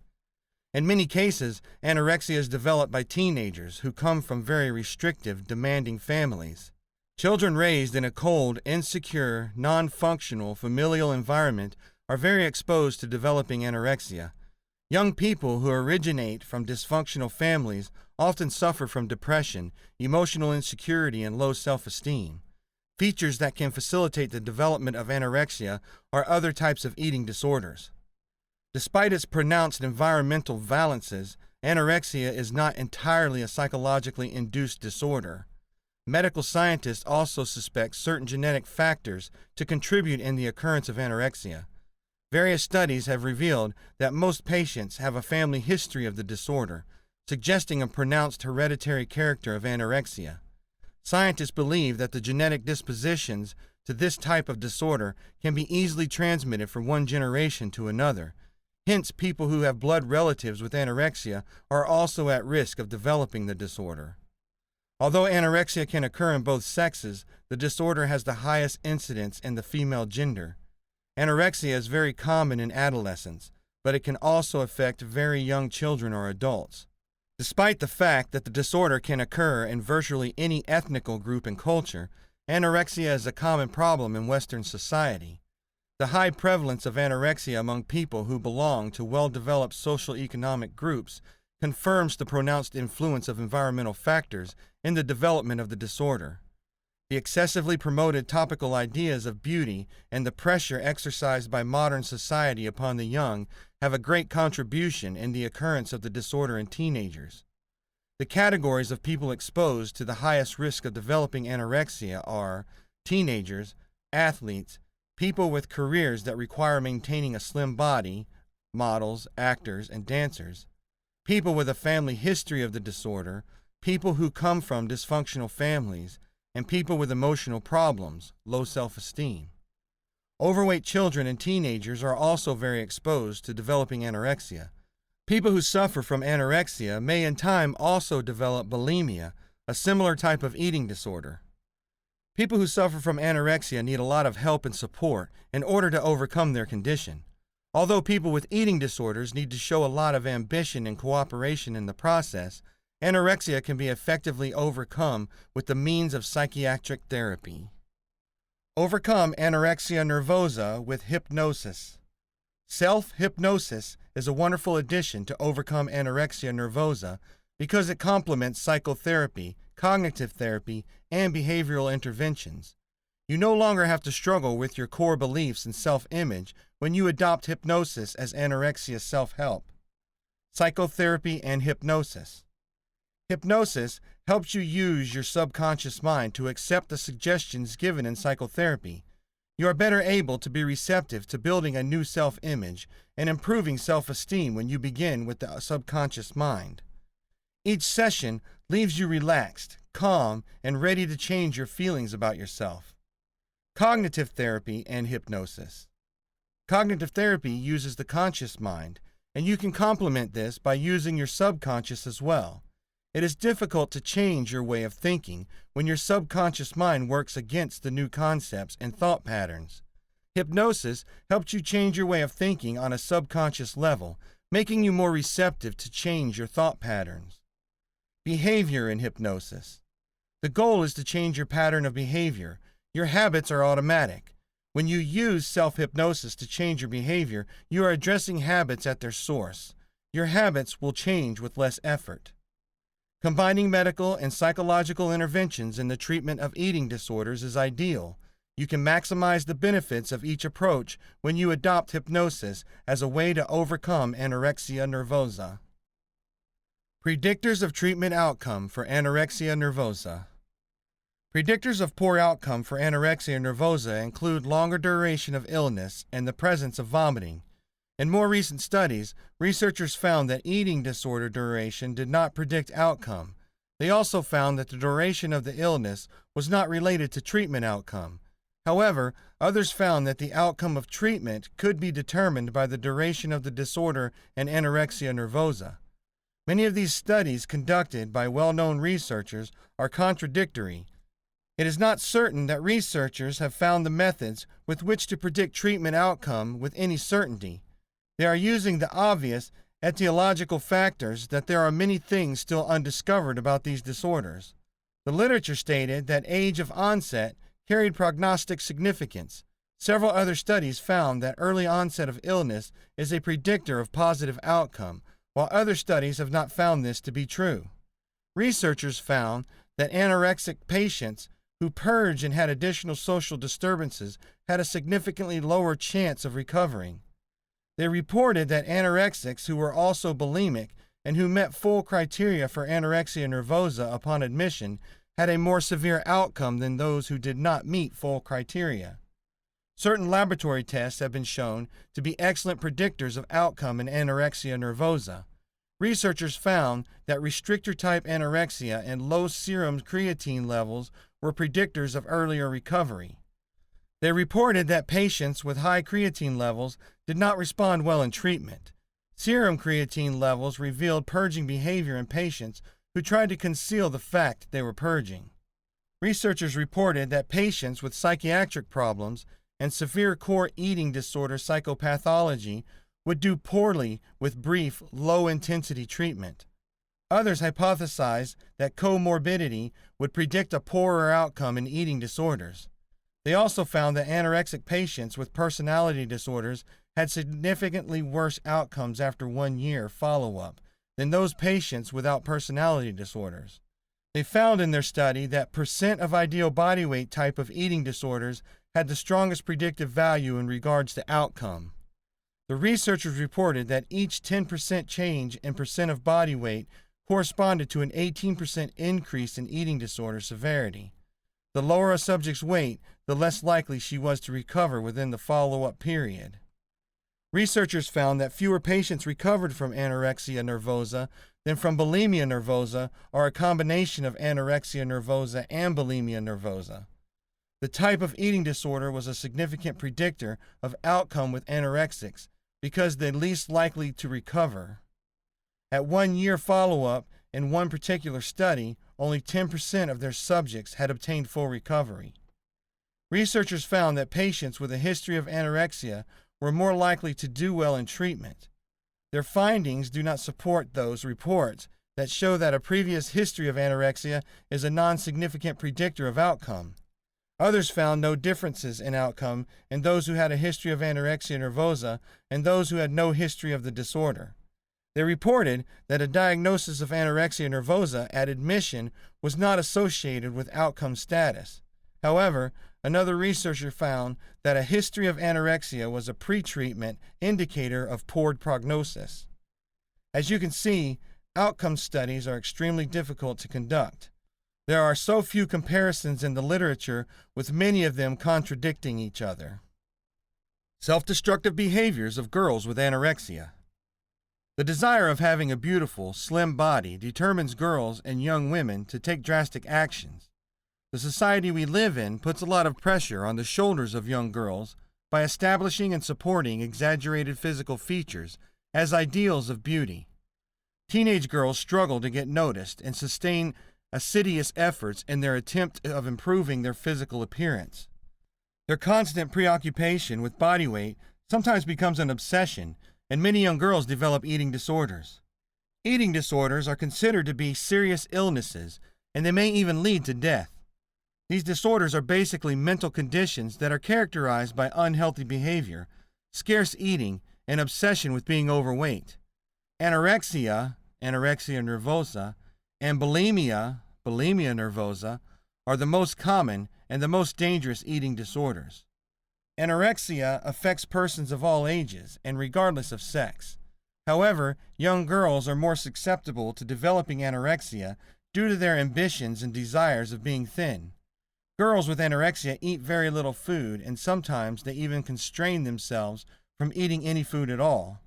In many cases, anorexia is developed by teenagers who come from very restrictive, demanding families. Children raised in a cold, insecure, non-functional familial environment are very exposed to developing anorexia. Young people who originate from dysfunctional families often suffer from depression, emotional insecurity, and low self-esteem. Features that can facilitate the development of anorexia are other types of eating disorders. Despite its pronounced environmental valences, anorexia is not entirely a psychologically induced disorder. Medical scientists also suspect certain genetic factors to contribute in the occurrence of anorexia. Various studies have revealed that most patients have a family history of the disorder, suggesting a pronounced hereditary character of anorexia. Scientists believe that the genetic dispositions to this type of disorder can be easily transmitted from one generation to another. Hence, people who have blood relatives with anorexia are also at risk of developing the disorder. Although anorexia can occur in both sexes, the disorder has the highest incidence in the female gender. Anorexia is very common in adolescents, but it can also affect very young children or adults. Despite the fact that the disorder can occur in virtually any ethnical group and culture, anorexia is a common problem in Western society. The high prevalence of anorexia among people who belong to well-developed social-economic groups confirms the pronounced influence of environmental factors in the development of the disorder. The excessively promoted topical ideas of beauty and the pressure exercised by modern society upon the young have a great contribution in the occurrence of the disorder in teenagers. The categories of people exposed to the highest risk of developing anorexia are teenagers, athletes, people with careers that require maintaining a slim body, models, actors, and dancers, people with a family history of the disorder, people who come from dysfunctional families, and people with emotional problems, low self-esteem. Overweight children and teenagers are also very exposed to developing anorexia. People who suffer from anorexia may in time also develop bulimia, a similar type of eating disorder. People who suffer from anorexia need a lot of help and support in order to overcome their condition. Although people with eating disorders need to show a lot of ambition and cooperation in the process, anorexia can be effectively overcome with the means of psychiatric therapy. Overcome anorexia nervosa with hypnosis. Self-hypnosis is a wonderful addition to overcome anorexia nervosa because it complements psychotherapy, cognitive therapy, and behavioral interventions. You no longer have to struggle with your core beliefs and self-image when you adopt hypnosis as anorexia self-help. Psychotherapy and hypnosis. Hypnosis helps you use your subconscious mind to accept the suggestions given in psychotherapy. You are better able to be receptive to building a new self-image and improving self-esteem when you begin with the subconscious mind. Each session leaves you relaxed, calm, and ready to change your feelings about yourself. Cognitive therapy and hypnosis. Cognitive therapy uses the conscious mind, and you can complement this by using your subconscious as well. It is difficult to change your way of thinking when your subconscious mind works against the new concepts and thought patterns. Hypnosis helps you change your way of thinking on a subconscious level, making you more receptive to change your thought patterns. Behavior in hypnosis. The goal is to change your pattern of behavior. Your habits are automatic. When you use self-hypnosis to change your behavior, you are addressing habits at their source. Your habits will change with less effort. Combining medical and psychological interventions in the treatment of eating disorders is ideal. You can maximize the benefits of each approach when you adopt hypnosis as a way to overcome anorexia nervosa. Predictors of treatment outcome for anorexia nervosa. Predictors of poor outcome for anorexia nervosa include longer duration of illness and the presence of vomiting. In more recent studies, researchers found that eating disorder duration did not predict outcome. They also found that the duration of the illness was not related to treatment outcome. However, others found that the outcome of treatment could be determined by the duration of the disorder and anorexia nervosa. Many of these studies conducted by well-known researchers are contradictory. It is not certain that researchers have found the methods with which to predict treatment outcome with any certainty. They are using the obvious etiological factors that there are many things still undiscovered about these disorders. The literature stated that age of onset carried prognostic significance. Several other studies found that early onset of illness is a predictor of positive outcome, while other studies have not found this to be true. Researchers found that anorexic patients who purged and had additional social disturbances had a significantly lower chance of recovering. They reported that anorexics who were also bulimic and who met full criteria for anorexia nervosa upon admission had a more severe outcome than those who did not meet full criteria. Certain laboratory tests have been shown to be excellent predictors of outcome in anorexia nervosa. Researchers found that restrictor-type anorexia and low serum creatine levels were predictors of earlier recovery. They reported that patients with high creatine levels did not respond well in treatment. Serum creatine levels revealed purging behavior in patients who tried to conceal the fact they were purging. Researchers reported that patients with psychiatric problems and severe core eating disorder psychopathology would do poorly with brief, low-intensity treatment. Others hypothesized that comorbidity would predict a poorer outcome in eating disorders. They also found that anorexic patients with personality disorders had significantly worse outcomes after 1 year follow-up than those patients without personality disorders. They found in their study that percent of ideal body weight type of eating disorders had the strongest predictive value in regards to outcome. The researchers reported that each 10% change in percent of body weight corresponded to an 18% increase in eating disorder severity. The lower a subject's weight, the less likely she was to recover within the follow-up period. Researchers found that fewer patients recovered from anorexia nervosa than from bulimia nervosa or a combination of anorexia nervosa and bulimia nervosa. The type of eating disorder was a significant predictor of outcome with anorexics because they're least likely to recover. At 1 year follow-up, in one particular study, only 10% of their subjects had obtained full recovery. Researchers found that patients with a history of anorexia were more likely to do well in treatment. Their findings do not support those reports that show that a previous history of anorexia is a non-significant predictor of outcome. Others found no differences in outcome in those who had a history of anorexia nervosa and those who had no history of the disorder. They reported that a diagnosis of anorexia nervosa at admission was not associated with outcome status. However, another researcher found that a history of anorexia was a pre-treatment indicator of poor prognosis. As you can see, outcome studies are extremely difficult to conduct. There are so few comparisons in the literature, with many of them contradicting each other. Self-destructive behaviors of girls with anorexia. The desire of having a beautiful, slim body determines girls and young women to take drastic actions. The society we live in puts a lot of pressure on the shoulders of young girls by establishing and supporting exaggerated physical features as ideals of beauty. Teenage girls struggle to get noticed and sustain assiduous efforts in their attempt of improving their physical appearance. Their constant preoccupation with body weight sometimes becomes an obsession, and many young girls develop eating disorders. Eating disorders are considered to be serious illnesses, and they may even lead to death. These disorders are basically mental conditions that are characterized by unhealthy behavior, scarce eating, and obsession with being overweight. Anorexia, anorexia nervosa, and bulimia, bulimia nervosa, are the most common and the most dangerous eating disorders. Anorexia affects persons of all ages and regardless of sex. However, young girls are more susceptible to developing anorexia due to their ambitions and desires of being thin. Girls with anorexia eat very little food, and sometimes they even constrain themselves from eating any food at all.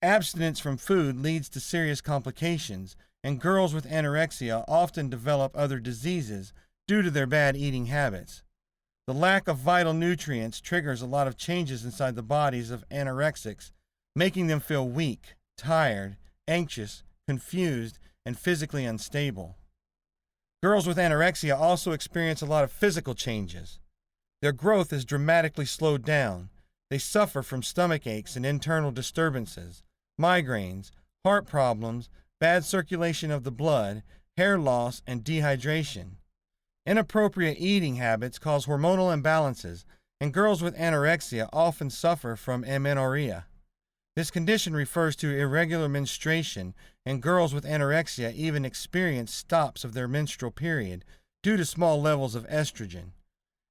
Abstinence from food leads to serious complications, and girls with anorexia often develop other diseases due to their bad eating habits. The lack of vital nutrients triggers a lot of changes inside the bodies of anorexics, making them feel weak, tired, anxious, confused, and physically unstable. Girls with anorexia also experience a lot of physical changes. Their growth is dramatically slowed down. They suffer from stomach aches and internal disturbances, migraines, heart problems, bad circulation of the blood, hair loss, and dehydration. Inappropriate eating habits cause hormonal imbalances, and girls with anorexia often suffer from amenorrhea. This condition refers to irregular menstruation, and girls with anorexia even experience stops of their menstrual period due to small levels of estrogen.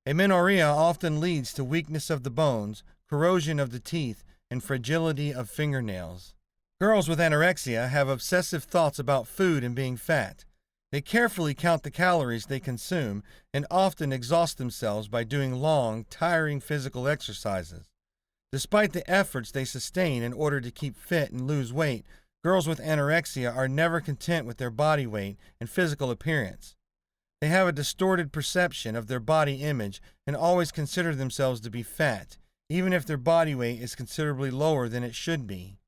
Amenorrhea often leads to weakness of the bones, corrosion of the teeth, and fragility of fingernails. Girls with anorexia have obsessive thoughts about food and being fat. They carefully count the calories they consume and often exhaust themselves by doing long, tiring physical exercises. Despite the efforts they sustain in order to keep fit and lose weight, girls with anorexia are never content with their body weight and physical appearance. They have a distorted perception of their body image and always consider themselves to be fat, even if their body weight is considerably lower than it should be.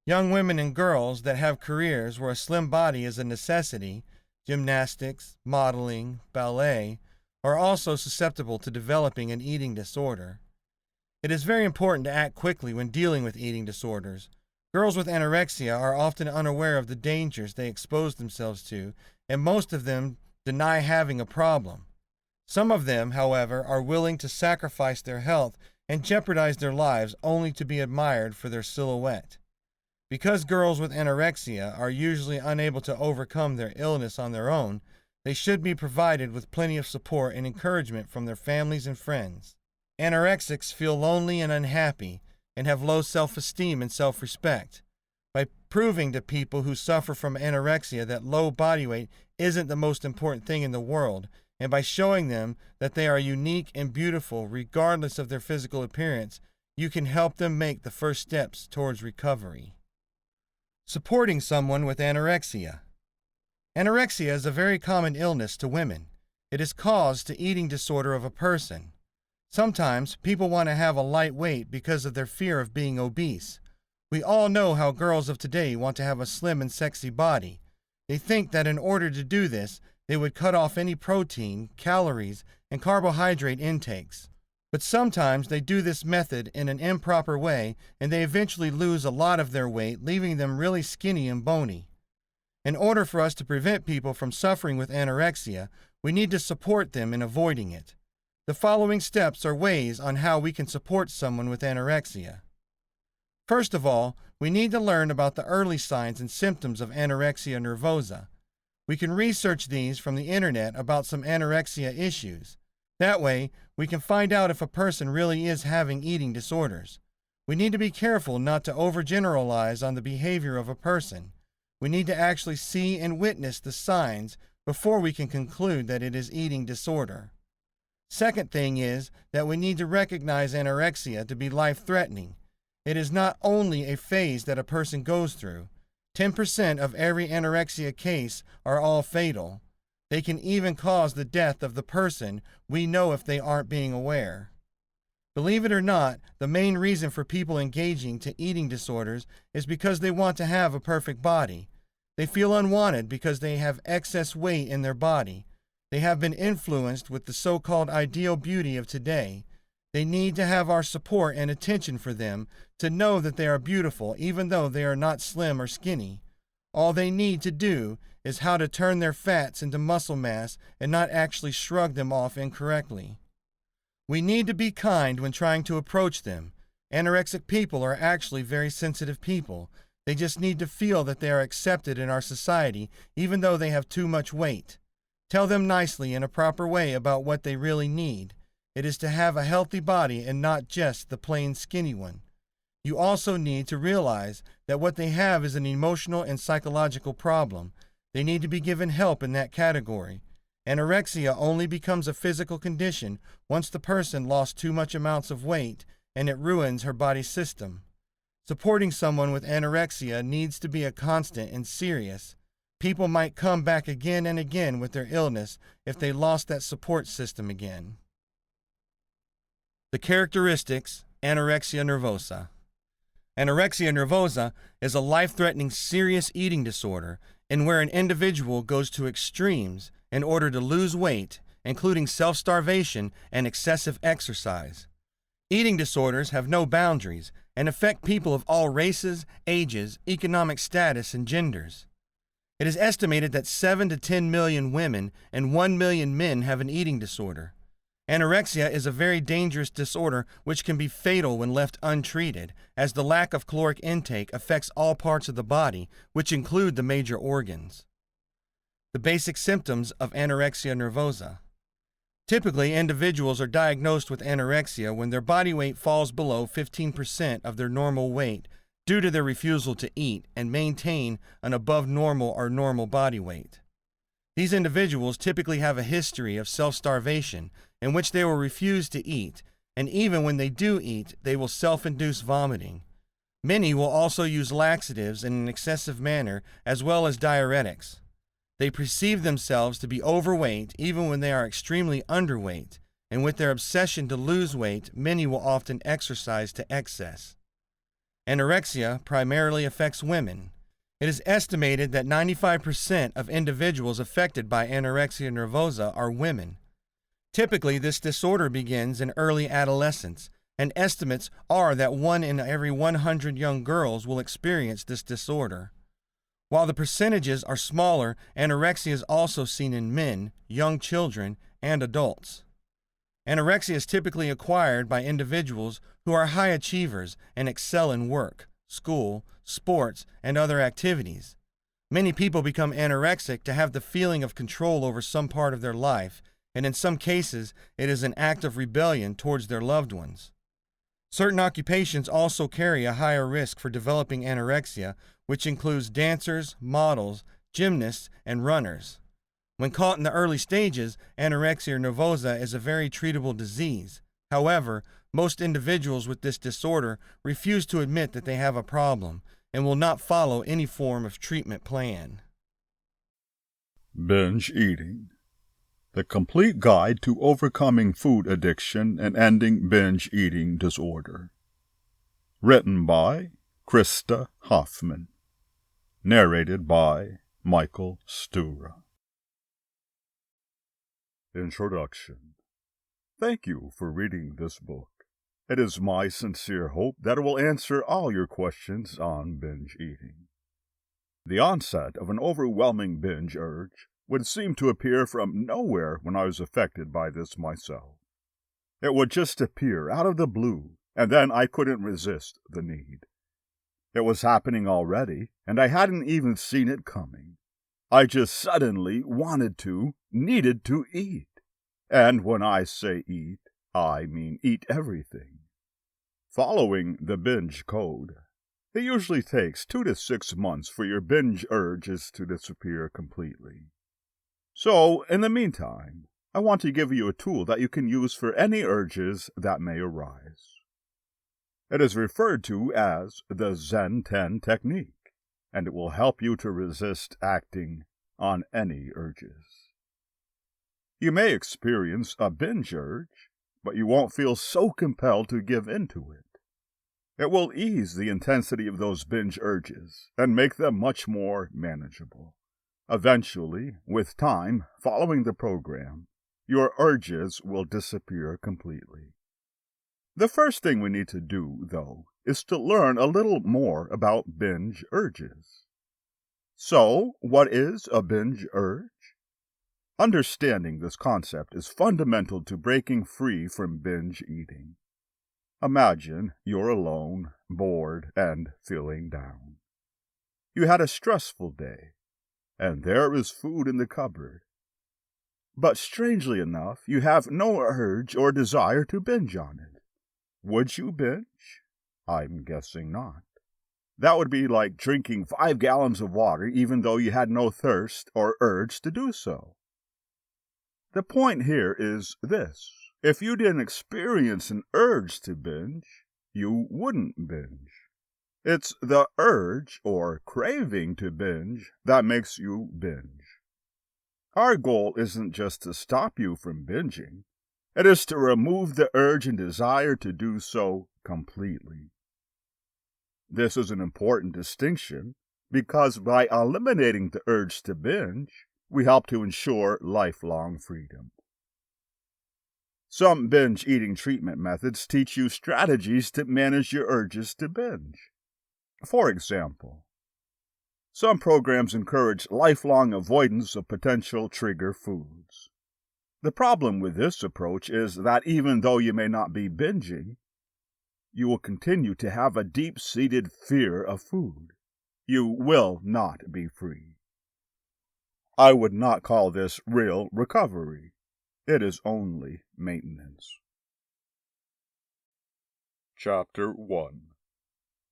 Young women and girls that have careers where a slim body is a necessity, gymnastics, modeling, ballet, are also susceptible to developing an eating disorder. It is very important to act quickly when dealing with eating disorders. Girls with anorexia are often unaware of the dangers they expose themselves to, and most of them deny having a problem. Some of them, however, are willing to sacrifice their health and jeopardize their lives only to be admired for their silhouette. Because girls with anorexia are usually unable to overcome their illness on their own, they should be provided with plenty of support and encouragement from their families and friends. Anorexics feel lonely and unhappy and have low self-esteem and self-respect. By proving to people who suffer from anorexia that low body weight isn't the most important thing in the world, and by showing them that they are unique and beautiful regardless of their physical appearance, you can help them make the first steps towards recovery. Supporting someone with anorexia. Anorexia is a very common illness to women. It is caused to eating disorder of a person. Sometimes people want to have a light weight because of their fear of being obese. We all know how girls of today want to have a slim and sexy body. They think that in order to do this, they would cut off any protein, calories, and carbohydrate intakes. But sometimes they do this method in an improper way, and they eventually lose a lot of their weight, leaving them really skinny and bony. In order for us to prevent people from suffering with anorexia, we need to support them in avoiding it. The following steps are ways on how we can support someone with anorexia. First of all, we need to learn about the early signs and symptoms of anorexia nervosa. We can research these from the internet about some anorexia issues. That way, we can find out if a person really is having eating disorders. We need to be careful not to overgeneralize on the behavior of a person. We need to actually see and witness the signs before we can conclude that it is eating disorder. Second thing is that we need to recognize anorexia to be life-threatening. It is not only a phase that a person goes through. 10% of every anorexia case are all fatal. They can even cause the death of the person we know if they aren't being aware. Believe it or not, the main reason for people engaging to eating disorders is because they want to have a perfect body. They feel unwanted because they have excess weight in their body. They have been influenced with the so-called ideal beauty of today. They need to have our support and attention for them to know that they are beautiful even though they are not slim or skinny. All they need to do is how to turn their fats into muscle mass and not actually shrug them off incorrectly. We need to be kind when trying to approach them. Anorexic people are actually very sensitive people. They just need to feel that they are accepted in our society even though they have too much weight. Tell them nicely in a proper way about what they really need. It is to have a healthy body and not just the plain skinny one. You also need to realize that what they have is an emotional and psychological problem. They need to be given help in that category. Anorexia only becomes a physical condition once the person lost too much amounts of weight, and it ruins her body system. Supporting someone with anorexia needs to be a constant and serious. People might come back again and again with their illness if they lost that support system again. The characteristics: anorexia nervosa. Anorexia nervosa is a life-threatening serious eating disorder in where an individual goes to extremes in order to lose weight, including self-starvation and excessive exercise. Eating disorders have no boundaries and affect people of all races, ages, economic status, and genders. It is estimated that 7 to 10 million women and 1 million men have an eating disorder. Anorexia is a very dangerous disorder which can be fatal when left untreated, as the lack of caloric intake affects all parts of the body, which include the major organs. The basic symptoms of anorexia nervosa. Typically, individuals are diagnosed with anorexia when their body weight falls below 15% of their normal weight due to their refusal to eat and maintain an above normal or normal body weight. These individuals typically have a history of self-starvation in which they will refuse to eat, and even when they do eat, they will self-induce vomiting. Many will also use laxatives in an excessive manner as well as diuretics. They perceive themselves to be overweight even when they are extremely underweight, and with their obsession to lose weight, many will often exercise to excess. Anorexia primarily affects women. It is estimated that 95% of individuals affected by anorexia nervosa are women. Typically, this disorder begins in early adolescence, and estimates are that 1 in every 100 young girls will experience this disorder. While the percentages are smaller, anorexia is also seen in men, young children, and adults. Anorexia is typically acquired by individuals who are high achievers and excel in work, school, sports, and other activities. Many people become anorexic to have the feeling of control over some part of their life, and in some cases, it is an act of rebellion towards their loved ones. Certain occupations also carry a higher risk for developing anorexia, which includes dancers, models, gymnasts, and runners. When caught in the early stages, anorexia nervosa is a very treatable disease. However, most individuals with this disorder refuse to admit that they have a problem and will not follow any form of treatment plan.
Binge Eating: The Complete Guide to Overcoming Food Addiction and Ending Binge Eating Disorder. Written by Krista Hoffman. Narrated by Michael Stura. Introduction. Thank you for reading this book. It is my sincere hope that it will answer all your questions on binge eating. The onset of an overwhelming binge urge would seem to appear from nowhere when I was affected by this myself. It would just appear out of the blue, and then I couldn't resist the need. It was happening already, and I hadn't even seen it coming. I just suddenly needed to eat. And when I say eat, I mean eat everything. Following the binge code, it usually takes 2 to 6 months for your binge urges to disappear completely. So, in the meantime, I want to give you a tool that you can use for any urges that may arise. It is referred to as the Zen 10 technique, and it will help you to resist acting on any urges. You may experience a binge urge, but you won't feel so compelled to give in to it. It will ease the intensity of those binge urges and make them much more manageable. Eventually, with time, following the program, your urges will disappear completely. The first thing we need to do, though, is to learn a little more about binge urges. So, what is a binge urge? Understanding this concept is fundamental to breaking free from binge eating. Imagine you're alone, bored, and feeling down. You had a stressful day, and there is food in the cupboard. But strangely enough, you have no urge or desire to binge on it. Would you binge? I'm guessing not. That would be like drinking 5 gallons of water even though you had no thirst or urge to do so. The point here is this. If you didn't experience an urge to binge, you wouldn't binge. It's the urge or craving to binge that makes you binge. Our goal isn't just to stop you from binging. It is to remove the urge and desire to do so completely. This is an important distinction because by eliminating the urge to binge, we help to ensure lifelong freedom. Some binge eating treatment methods teach you strategies to manage your urges to binge. For example, some programs encourage lifelong avoidance of potential trigger foods. The problem with this approach is that even though you may not be binging, you will continue to have a deep-seated fear of food. You will not be free. I would not call this real recovery. It is only maintenance. Chapter 1.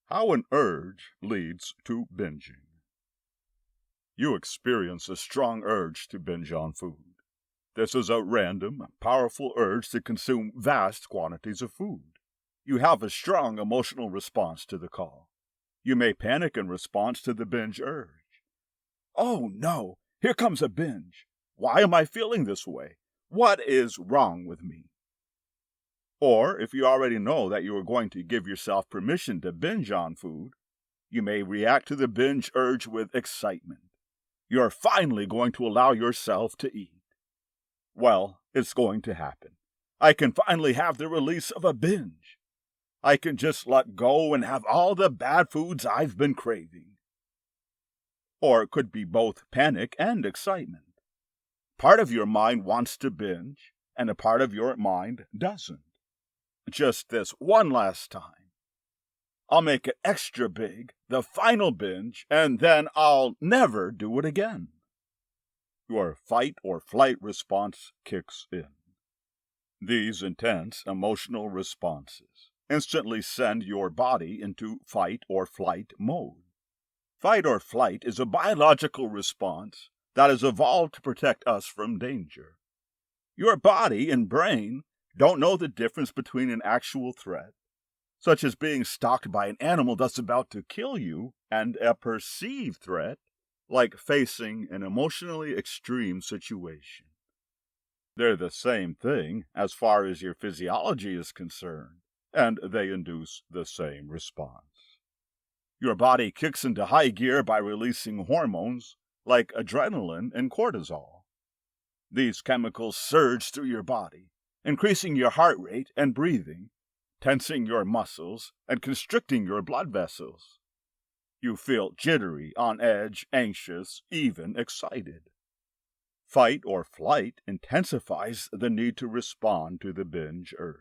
How an urge leads to binging. You experience a strong urge to binge on food. This is a random, powerful urge to consume vast quantities of food. You have a strong emotional response to the call. You may panic in response to the binge urge. Oh no, here comes a binge. Why am I feeling this way? What is wrong with me? Or, if you already know that you are going to give yourself permission to binge on food, you may react to the binge urge with excitement. You are finally going to allow yourself to eat. Well, it's going to happen. I can finally have the release of a binge. I can just let go and have all the bad foods I've been craving. Or it could be both panic and excitement. Part of your mind wants to binge, and a part of your mind doesn't. Just this one last time. I'll make it extra big, the final binge, and then I'll never do it again. Your fight or flight response kicks in. These intense emotional responses instantly send your body into fight or flight mode. Fight or flight is a biological response that has evolved to protect us from danger. Your body and brain don't know the difference between an actual threat, such as being stalked by an animal that's about to kill you, and a perceived threat, like facing an emotionally extreme situation. They're the same thing as far as your physiology is concerned, and they induce the same response. Your body kicks into high gear by releasing hormones like adrenaline and cortisol. These chemicals surge through your body, increasing your heart rate and breathing, tensing your muscles, and constricting your blood vessels. You feel jittery, on edge, anxious, even excited. Fight or flight intensifies the need to respond to the binge urge.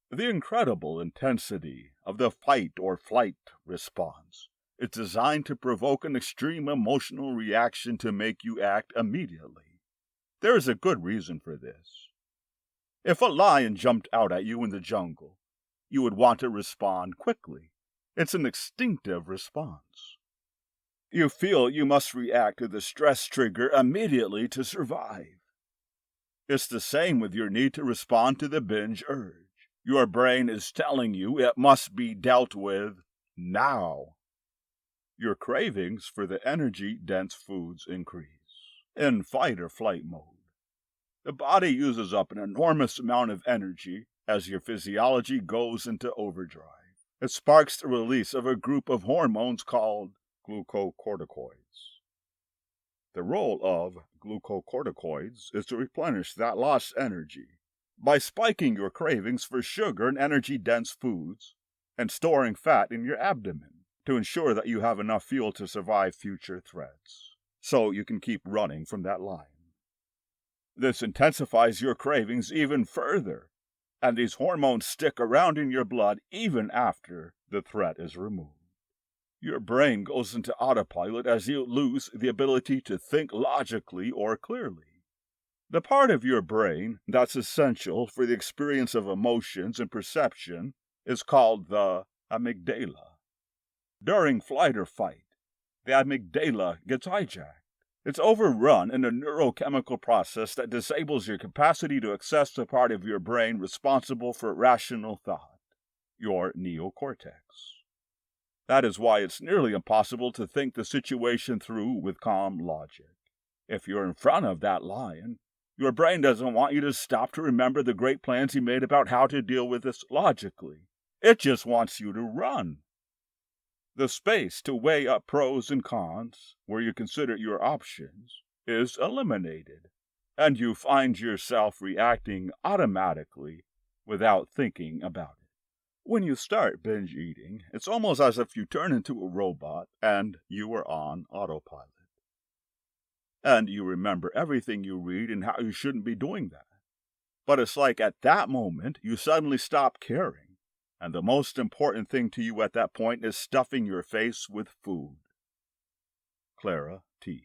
The incredible intensity of the fight or flight response is designed to provoke an extreme emotional reaction to make you act immediately. There is a good reason for this. If a lion jumped out at you in the jungle, you would want to respond quickly. It's an instinctive response. You feel you must react to the stress trigger immediately to survive. It's the same with your need to respond to the binge urge. Your brain is telling you it must be dealt with now. Your cravings for the energy-dense foods increase. In fight or flight mode, the body uses up an enormous amount of energy as your physiology goes into overdrive. It sparks the release of a group of hormones called glucocorticoids. The role of glucocorticoids is to replenish that lost energy by spiking your cravings for sugar and energy-dense foods and storing fat in your abdomen to ensure that you have enough fuel to survive future threats, so you can keep running from that lion. This intensifies your cravings even further, and these hormones stick around in your blood even after the threat is removed. Your brain goes into autopilot as you lose the ability to think logically or clearly. The part of your brain that's essential for the experience of emotions and perception is called the amygdala. During flight or fight, the amygdala gets hijacked. It's overrun in a neurochemical process that disables your capacity to access the part of your brain responsible for rational thought, your neocortex. That is why it's nearly impossible to think the situation through with calm logic. If you're in front of that lion, your brain doesn't want you to stop to remember the great plans he made about how to deal with this logically. It just wants you to run. The space to weigh up pros and cons, where you consider your options, is eliminated, and you find yourself reacting automatically without thinking about it. When you start binge eating, it's almost as if you turn into a robot and you are on autopilot. And you remember everything you read and how you shouldn't be doing that. But it's like at that moment, you suddenly stop caring. And the most important thing to you at that point is stuffing your face with food. Clara T.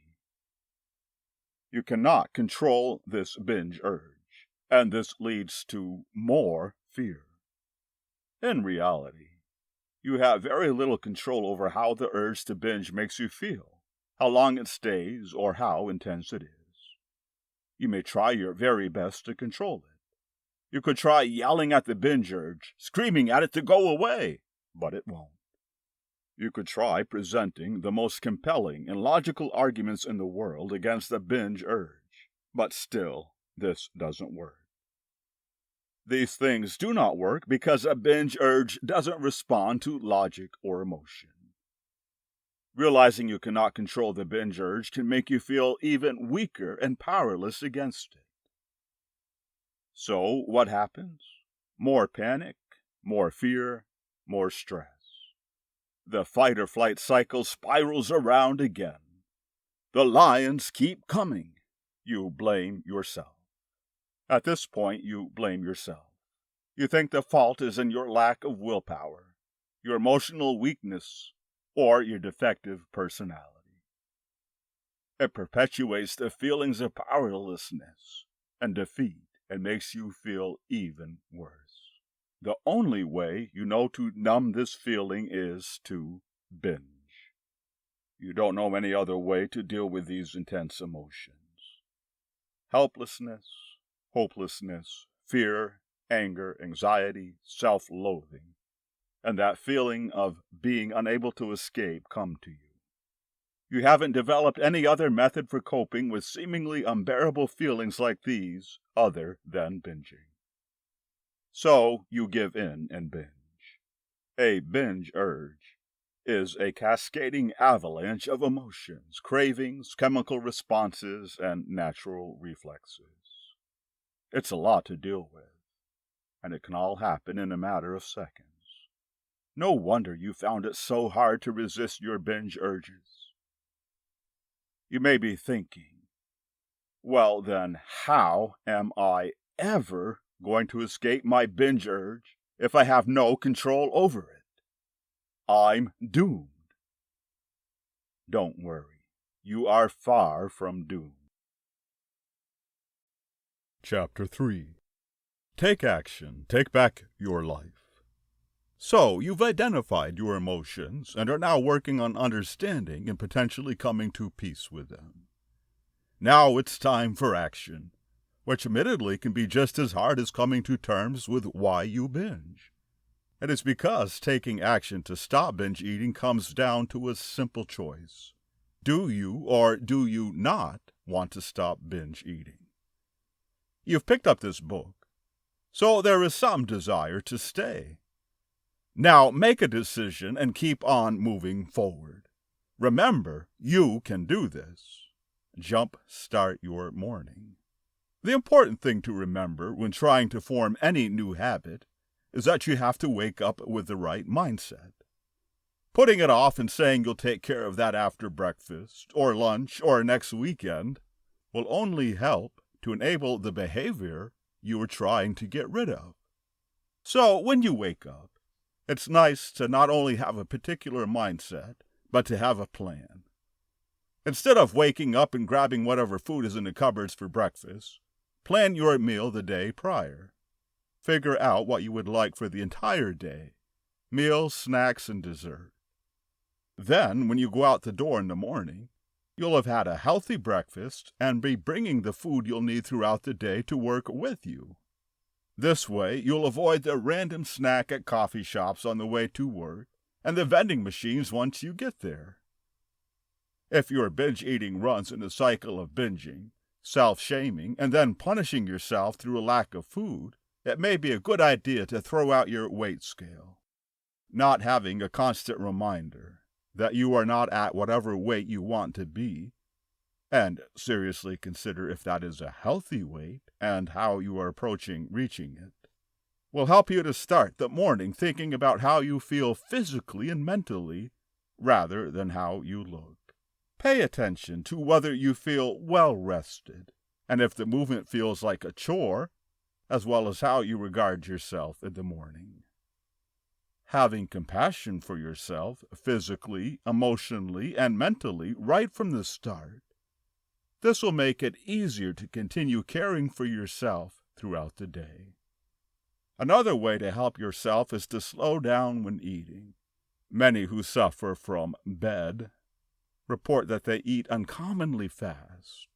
You cannot control this binge urge, and this leads to more fear. In reality, you have very little control over how the urge to binge makes you feel, how long it stays, or how intense it is. You may try your very best to control it. You could try yelling at the binge urge, screaming at it to go away, but it won't. You could try presenting the most compelling and logical arguments in the world against the binge urge, but still, this doesn't work. These things do not work because a binge urge doesn't respond to logic or emotion. Realizing you cannot control the binge urge can make you feel even weaker and powerless against it. So, what happens? More panic, more fear, more stress. The fight-or-flight cycle spirals around again. The lions keep coming. You blame yourself. At this point, you blame yourself. You think the fault is in your lack of willpower, your emotional weakness, or your defective personality. It perpetuates the feelings of powerlessness and defeat and makes you feel even worse. The only way you know to numb this feeling is to binge. You don't know any other way to deal with these intense emotions. Helplessness, hopelessness, fear, anger, anxiety, self-loathing, and that feeling of being unable to escape come to you. You haven't developed any other method for coping with seemingly unbearable feelings like these other than binging. So you give in and binge. A binge urge is a cascading avalanche of emotions, cravings, chemical responses, and natural reflexes. It's a lot to deal with, and it can all happen in a matter of seconds. No wonder you found it so hard to resist your binge urges. You may be thinking, well then, how am I ever going to escape my binge urge if I have no control over it? I'm doomed. Don't worry, you are far from doomed. Chapter 3. Take action. Take back your life. So, you've identified your emotions and are now working on understanding and potentially coming to peace with them. Now it's time for action, which admittedly can be just as hard as coming to terms with why you binge. It is because taking action to stop binge eating comes down to a simple choice. Do you or do you not want to stop binge eating? You've picked up this book, so there is some desire to stay. Now make a decision and keep on moving forward. Remember, you can do this. Jump-start your morning. The important thing to remember when trying to form any new habit is that you have to wake up with the right mindset. Putting it off and saying you'll take care of that after breakfast, or lunch, or next weekend will only help to enable the behavior you are trying to get rid of. So when you wake up, it's nice to not only have a particular mindset, but to have a plan. Instead of waking up and grabbing whatever food is in the cupboards for breakfast, Plan your meal the day prior. Figure out what you would like for the entire day: meals, snacks, and dessert. Then, when you go out the door in the morning, you'll have had a healthy breakfast and be bringing the food you'll need throughout the day to work with you. This way, you'll avoid the random snack at coffee shops on the way to work and the vending machines once you get there. If your binge eating runs in a cycle of binging, self-shaming, and then punishing yourself through a lack of food, it may be a good idea to throw out your weight scale. Not having a constant reminder that you are not at whatever weight you want to be, and seriously consider if that is a healthy weight and how you are approaching reaching it, will help you to start the morning thinking about how you feel physically and mentally rather than how you look. Pay attention to whether you feel well rested, and if the movement feels like a chore, as well as how you regard yourself in the morning. Having compassion for yourself physically, emotionally, and mentally right from the start, this will make it easier to continue caring for yourself throughout the day. Another way to help yourself is to slow down when eating. Many who suffer from BED report that they eat uncommonly fast,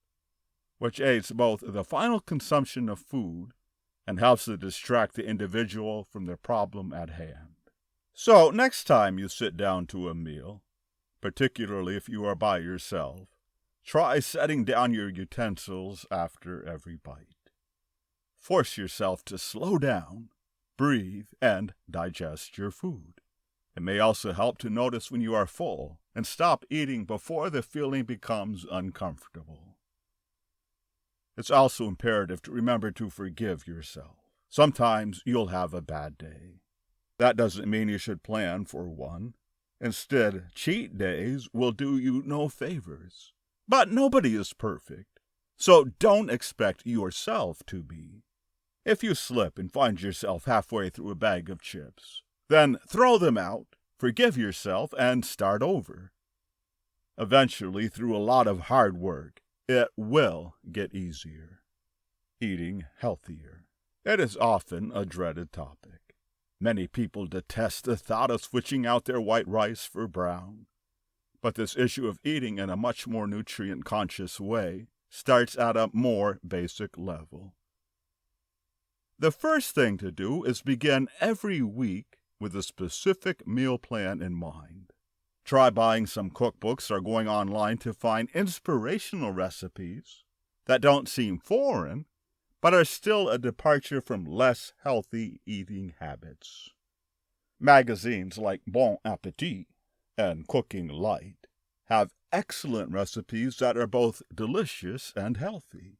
which aids both the final consumption of food and helps to distract the individual from the problem at hand. So, next time you sit down to a meal, particularly if you are by yourself, try setting down your utensils after every bite. Force yourself to slow down, breathe, and digest your food. It may also help to notice when you are full and stop eating before the feeling becomes uncomfortable. It's also imperative to remember to forgive yourself. Sometimes you'll have a bad day. That doesn't mean you should plan for one. Instead, cheat days will do you no favors. But nobody is perfect, so don't expect yourself to be. If you slip and find yourself halfway through a bag of chips, then throw them out, forgive yourself, and start over. Eventually, through a lot of hard work, it will get easier. Eating healthier. It is often a dreaded topic. Many people detest the thought of switching out their white rice for brown. But this issue of eating in a much more nutrient-conscious way starts at a more basic level. The first thing to do is begin every week with a specific meal plan in mind. Try buying some cookbooks or going online to find inspirational recipes that don't seem foreign, but are still a departure from less healthy eating habits. Magazines like Bon Appetit and Cooking Light have excellent recipes that are both delicious and healthy.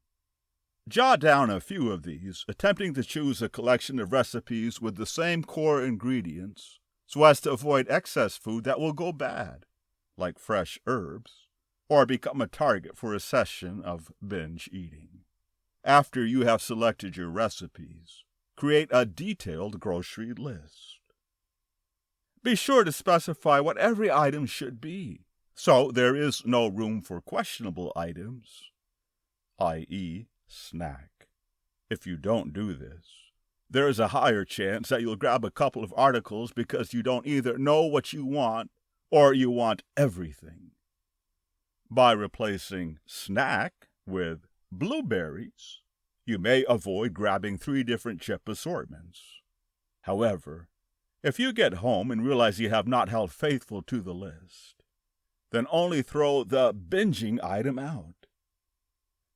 Jot down a few of these, attempting to choose a collection of recipes with the same core ingredients so as to avoid excess food that will go bad, like fresh herbs, or become a target for a session of binge eating. After you have selected your recipes, create a detailed grocery list. Be sure to specify what every item should be, so there is no room for questionable items, i.e., snack. If you don't do this, there is a higher chance that you'll grab a couple of articles because you don't either know what you want or you want everything. By replacing snack with blueberries, you may avoid grabbing 3 different chip assortments. However, if you get home and realize you have not held faithful to the list, then only throw the binging item out.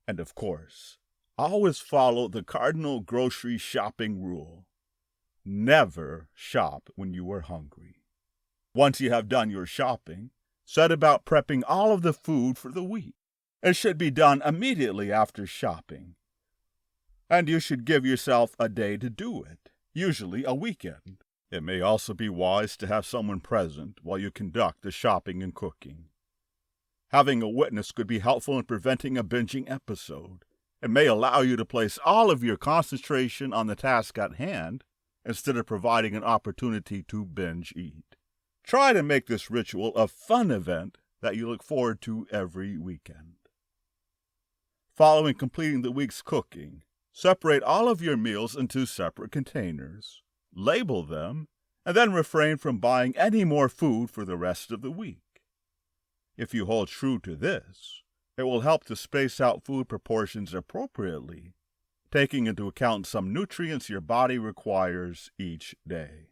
And of course, always follow the cardinal grocery shopping rule. Never shop when you are hungry. Once you have done your shopping, set about prepping all of the food for the week. It should be done immediately after shopping. And you should give yourself a day to do it, usually a weekend. It may also be wise to have someone present while you conduct the shopping and cooking. Having a witness could be helpful in preventing a binging episode. It may allow you to place all of your concentration on the task at hand instead of providing an opportunity to binge eat. Try to make this ritual a fun event that you look forward to every weekend. Following completing the week's cooking, Separate all of your meals into separate containers, label them, and then refrain from buying any more food for the rest of the week. If you hold true to this, it will help to space out food proportions appropriately, taking into account some nutrients your body requires each day.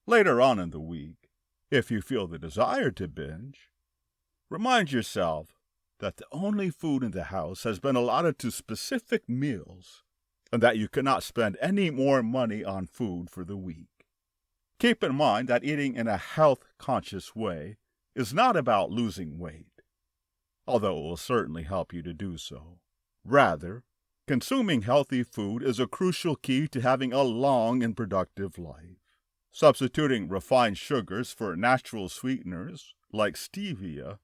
Later on in the week, if you feel the desire to binge, remind yourself that the only food in the house has been allotted to specific meals and that you cannot spend any more money on food for the week. Keep in mind that eating in a health-conscious way is not about losing weight, although it will certainly help you to do so. Rather, consuming healthy food is a crucial key to having a long and productive life. Substituting refined sugars for natural sweeteners, like stevia,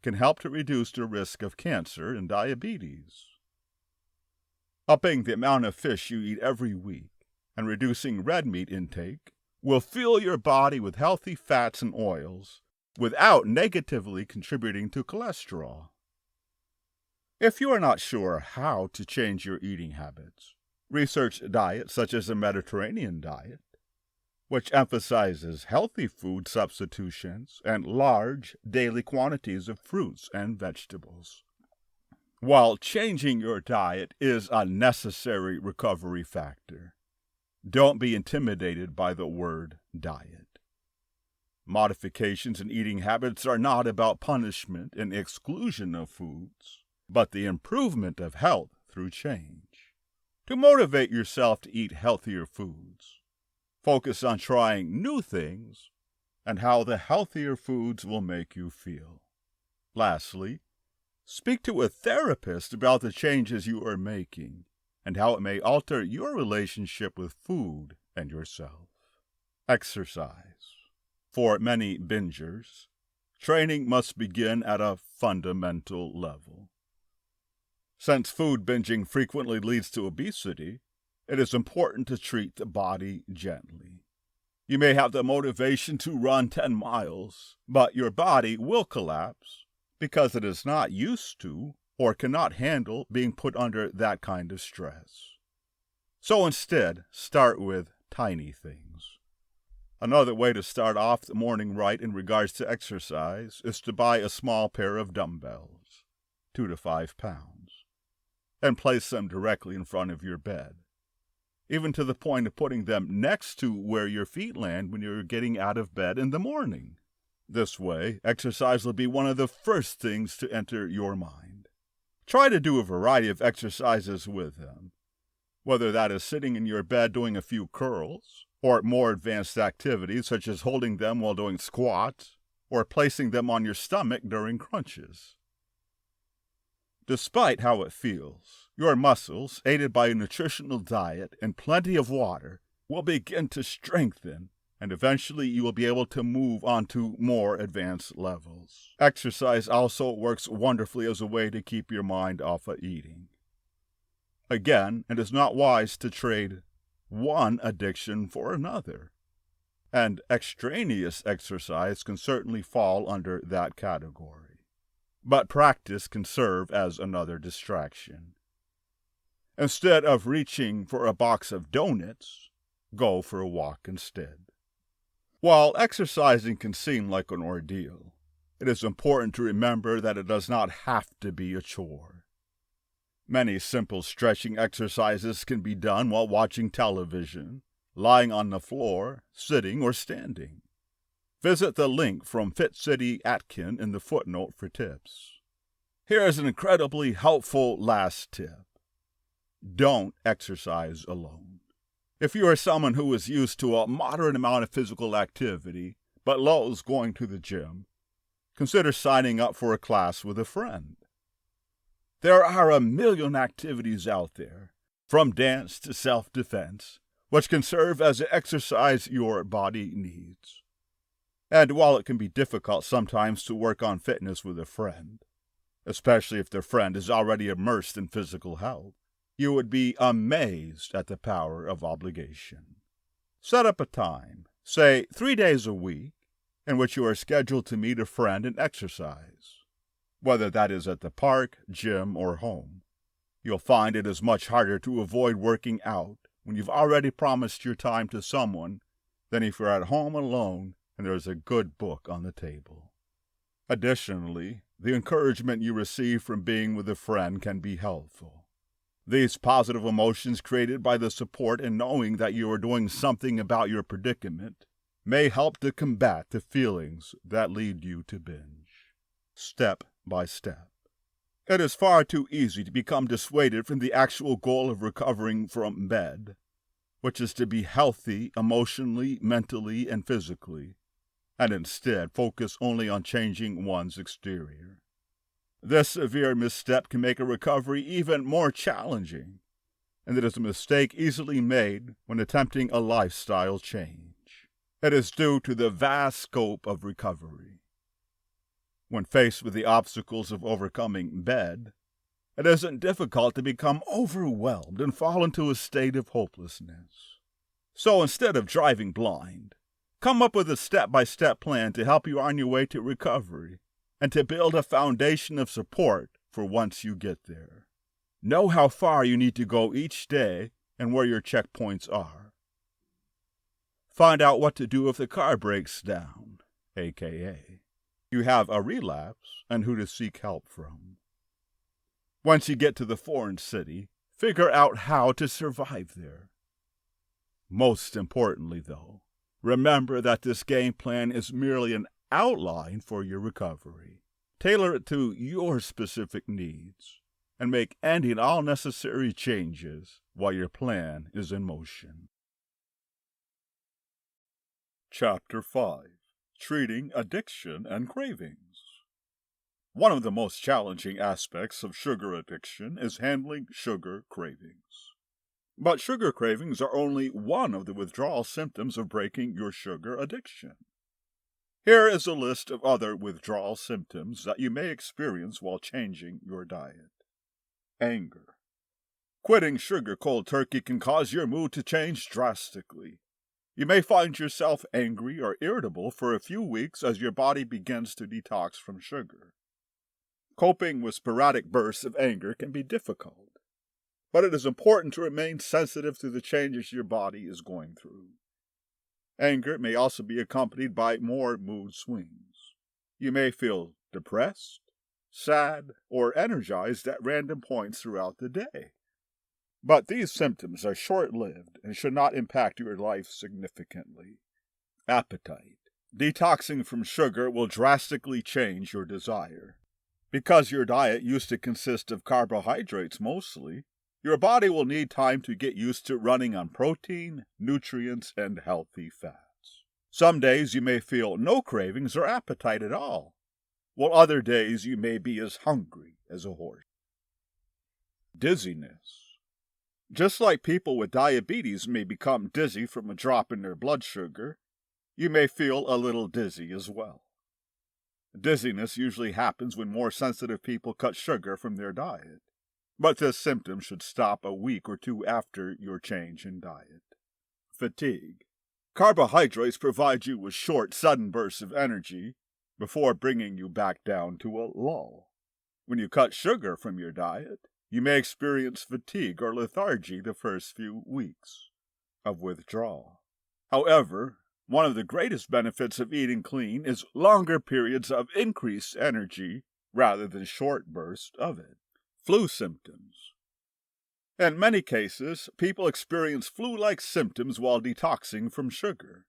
can help to reduce the risk of cancer and diabetes. Upping the amount of fish you eat every week and reducing red meat intake will fill your body with healthy fats and oils without negatively contributing to cholesterol. If you are not sure how to change your eating habits, research diets such as the Mediterranean diet, which emphasizes healthy food substitutions and large daily quantities of fruits and vegetables. While changing your diet is a necessary recovery factor, don't be intimidated by the word diet. Modifications in eating habits are not about punishment and exclusion of foods, but the improvement of health through change. To motivate yourself to eat healthier foods, focus on trying new things and how the healthier foods will make you feel. Lastly, speak to a therapist about the changes you are making and how it may alter your relationship with food and yourself. Exercise. For many bingers, training must begin at a fundamental level. Since food binging frequently leads to obesity, it is important to treat the body gently. You may have the motivation to run 10 miles, but your body will collapse because it is not used to or cannot handle being put under that kind of stress. So instead, start with tiny things. Another way to start off the morning right in regards to exercise is to buy a small pair of dumbbells, 2 to 5 pounds, and place them directly in front of your bed, even to the point of putting them next to where your feet land when you're getting out of bed in the morning. This way, exercise will be one of the first things to enter your mind. Try to do a variety of exercises with them, whether that is sitting in your bed doing a few curls, or more advanced activities such as holding them while doing squats, or placing them on your stomach during crunches. Despite how it feels, your muscles, aided by a nutritional diet and plenty of water, will begin to strengthen, and eventually you will be able to move on to more advanced levels. Exercise also works wonderfully as a way to keep your mind off of eating. Again, it is not wise to trade one addiction for another, and extraneous exercise can certainly fall under that category. But practice can serve as another distraction. Instead of reaching for a box of donuts, go for a walk instead. While exercising can seem like an ordeal, it is important to remember that it does not have to be a chore. Many simple stretching exercises can be done while watching television, lying on the floor, sitting, or standing. Visit the link from Fit City Atkin in the footnote for tips. Here is an incredibly helpful last tip. Don't exercise alone. If you are someone who is used to a moderate amount of physical activity, but loathes going to the gym, consider signing up for a class with a friend. There are a million activities out there, from dance to self-defense, which can serve as an exercise your body needs. And while it can be difficult sometimes to work on fitness with a friend, especially if the friend is already immersed in physical health, you would be amazed at the power of obligation. Set up a time, say 3 days a week, in which you are scheduled to meet a friend and exercise, whether that is at the park, gym, or home. You'll find it is much harder to avoid working out when you've already promised your time to someone than if you're at home alone and there's a good book on the table. Additionally, the encouragement you receive from being with a friend can be helpful. These positive emotions created by the support and knowing that you are doing something about your predicament may help to combat the feelings that lead you to binge. Step by step. It is far too easy to become dissuaded from the actual goal of recovering from bed, which is to be healthy emotionally, mentally, and physically, and instead focus only on changing one's exterior. This severe misstep can make a recovery even more challenging, and it is a mistake easily made when attempting a lifestyle change. It is due to the vast scope of recovery. When faced with the obstacles of overcoming bed, it isn't difficult to become overwhelmed and fall into a state of hopelessness. So instead of driving blind, come up with a step-by-step plan to help you on your way to recovery and to build a foundation of support for once you get there. Know how far you need to go each day and where your checkpoints are. Find out what to do if the car breaks down, aka you have a relapse, and who to seek help from. Once you get to the foreign city, figure out how to survive there. Most importantly, though, remember that this game plan is merely an outline for your recovery. Tailor it to your specific needs, and make any and all necessary changes while your plan is in motion. Chapter 5. Treating Addiction and Cravings. One of the most challenging aspects of sugar addiction is handling sugar cravings. But sugar cravings are only one of the withdrawal symptoms of breaking your sugar addiction. Here is a list of other withdrawal symptoms that you may experience while changing your diet. Anger. Quitting sugar cold turkey can cause your mood to change drastically. You may find yourself angry or irritable for a few weeks as your body begins to detox from sugar. Coping with sporadic bursts of anger can be difficult, but it is important to remain sensitive to the changes your body is going through. Anger may also be accompanied by more mood swings. You may feel depressed, sad, or energized at random points throughout the day. But these symptoms are short-lived and should not impact your life significantly. Appetite. Detoxing from sugar will drastically change your desire. Because your diet used to consist of carbohydrates mostly, your body will need time to get used to running on protein, nutrients, and healthy fats. Some days you may feel no cravings or appetite at all, while other days you may be as hungry as a horse. Dizziness. Just like people with diabetes may become dizzy from a drop in their blood sugar, you may feel a little dizzy as well. Dizziness usually happens when more sensitive people cut sugar from their diet, but this symptom should stop a week or two after your change in diet. Fatigue. Carbohydrates provide you with short, sudden bursts of energy before bringing you back down to a lull. When you cut sugar from your diet, you may experience fatigue or lethargy the first few weeks of withdrawal. However, one of the greatest benefits of eating clean is longer periods of increased energy rather than short bursts of it. Flu symptoms. In many cases, people experience flu-like symptoms while detoxing from sugar.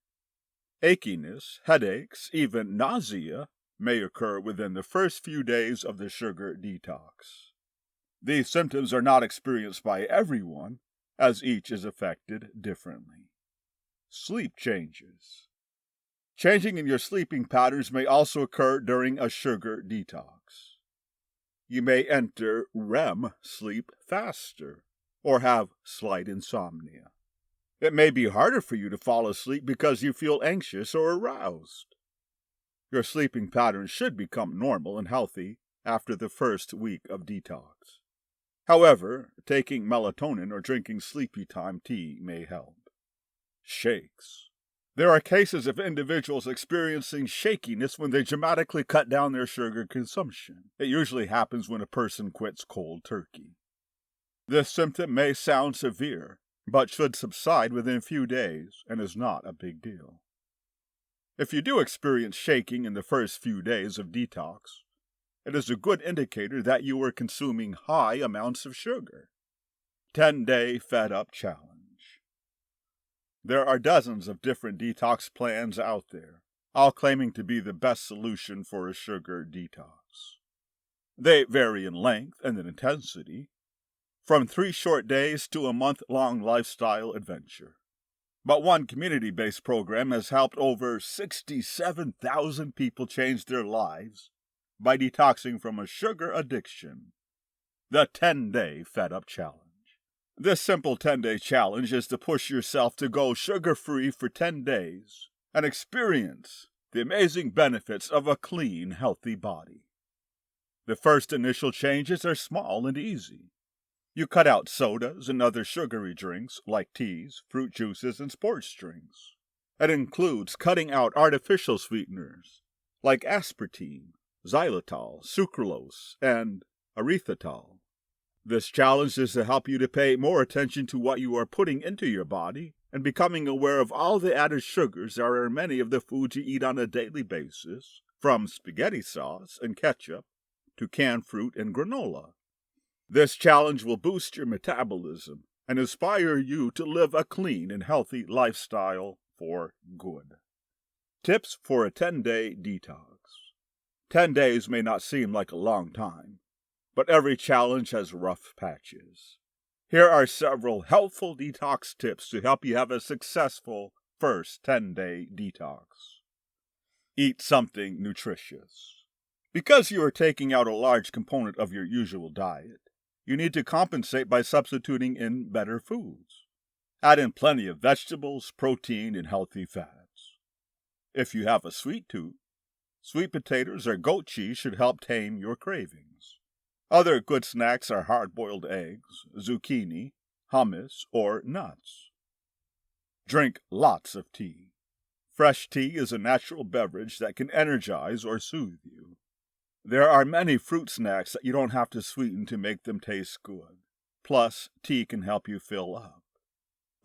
Achiness, headaches, even nausea may occur within the first few days of the sugar detox. These symptoms are not experienced by everyone, as each is affected differently. Sleep changes. Changing in your sleeping patterns may also occur during a sugar detox. You may enter REM sleep faster, or have slight insomnia. It may be harder for you to fall asleep because you feel anxious or aroused. Your sleeping patterns should become normal and healthy after the first week of detox. However, taking melatonin or drinking sleepy time tea may help. Shakes. There are cases of individuals experiencing shakiness when they dramatically cut down their sugar consumption. It usually happens when a person quits cold turkey. This symptom may sound severe, but should subside within a few days and is not a big deal. If you do experience shaking in the first few days of detox, it is a good indicator that you are consuming high amounts of sugar. 10-Day Fed Up Challenge. There are dozens of different detox plans out there, all claiming to be the best solution for a sugar detox. They vary in length and in intensity, from 3 short days to a month-long lifestyle adventure. But one community-based program has helped over 67,000 people change their lives by detoxing from a sugar addiction. The 10-Day Fed Up Challenge. This simple 10-day challenge is to push yourself to go sugar-free for 10 days and experience the amazing benefits of a clean, healthy body. The first initial changes are small and easy. You cut out sodas and other sugary drinks like teas, fruit juices, and sports drinks. It includes cutting out artificial sweeteners like aspartame, xylitol, sucralose, and erythritol. This challenge is to help you to pay more attention to what you are putting into your body and becoming aware of all the added sugars there are in many of the foods you eat on a daily basis, from spaghetti sauce and ketchup to canned fruit and granola. This challenge will boost your metabolism and inspire you to live a clean and healthy lifestyle for good. Tips for a 10-day detox. 10 days may not seem like a long time, but every challenge has rough patches. Here are several helpful detox tips to help you have a successful first 10-day detox. Eat something nutritious. Because you are taking out a large component of your usual diet, you need to compensate by substituting in better foods. Add in plenty of vegetables, protein, and healthy fats. If you have a sweet tooth, sweet potatoes or goat cheese should help tame your cravings. Other good snacks are hard-boiled eggs, zucchini, hummus, or nuts. Drink lots of tea. Fresh tea is a natural beverage that can energize or soothe you. There are many fruit snacks that you don't have to sweeten to make them taste good. Plus, tea can help you fill up.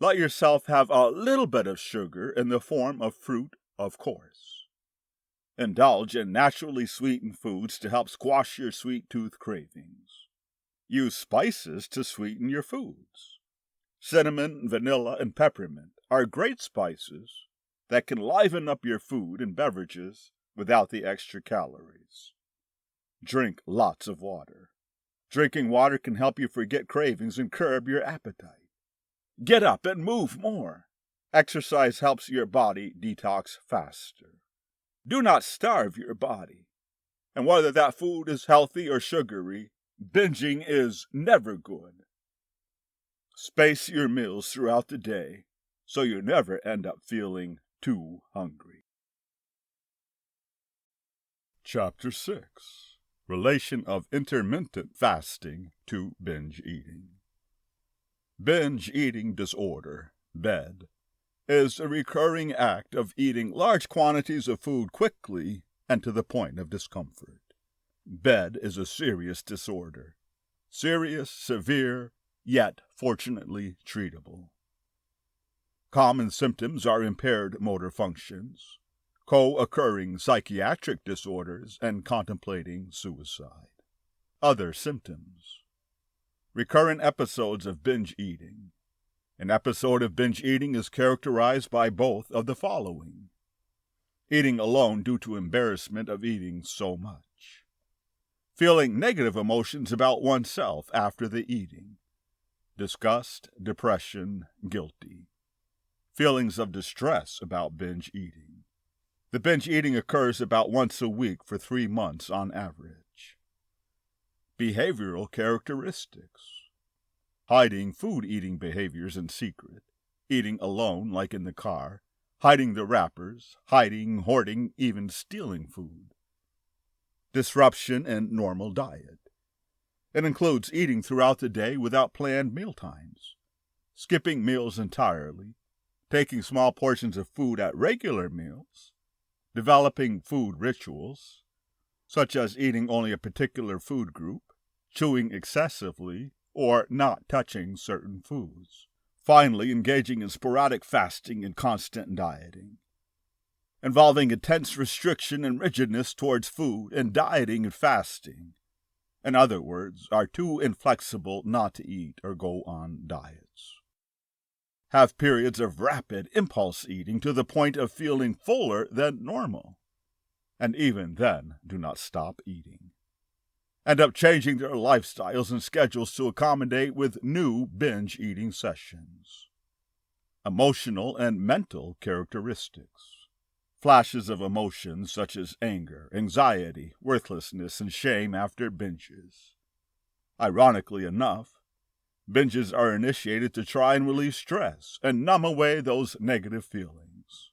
Let yourself have a little bit of sugar in the form of fruit, of course. Indulge in naturally sweetened foods to help squash your sweet tooth cravings. Use spices to sweeten your foods. Cinnamon, vanilla, and peppermint are great spices that can liven up your food and beverages without the extra calories. Drink lots of water. Drinking water can help you forget cravings and curb your appetite. Get up and move more. Exercise helps your body detox faster. Do not starve your body. And whether that food is healthy or sugary, binging is never good. Space your meals throughout the day so you never end up feeling too hungry. Chapter 6. Relation of intermittent fasting to binge eating. Binge eating disorder, BED, is a recurring act of eating large quantities of food quickly and to the point of discomfort. BED is a serious disorder. Serious, severe, yet fortunately treatable. Common symptoms are impaired motor functions, co-occurring psychiatric disorders, and contemplating suicide. Other symptoms. Recurrent episodes of binge eating. An episode of binge eating is characterized by both of the following. Eating alone due to embarrassment of eating so much. Feeling negative emotions about oneself after the eating. Disgust, depression, guilty. Feelings of distress about binge eating. The binge eating occurs about once a week for 3 months on average. Behavioral characteristics. Hiding food eating behaviors in secret, eating alone like in the car, hiding the wrappers, hiding, hoarding, even stealing food. Disruption in normal diet. It includes eating throughout the day without planned meal times, skipping meals entirely, taking small portions of food at regular meals, developing food rituals, such as eating only a particular food group, chewing excessively, or not touching certain foods. Finally, engaging in sporadic fasting and constant dieting. Involving intense restriction and rigidness towards food and dieting and fasting. In other words, are too inflexible not to eat or go on diets. Have periods of rapid impulse eating to the point of feeling fuller than normal. And even then, do not stop eating. End up changing their lifestyles and schedules to accommodate with new binge eating sessions. Emotional and mental characteristics. Flashes of emotions such as anger, anxiety, worthlessness, and shame after binges. Ironically enough, binges are initiated to try and relieve stress and numb away those negative feelings.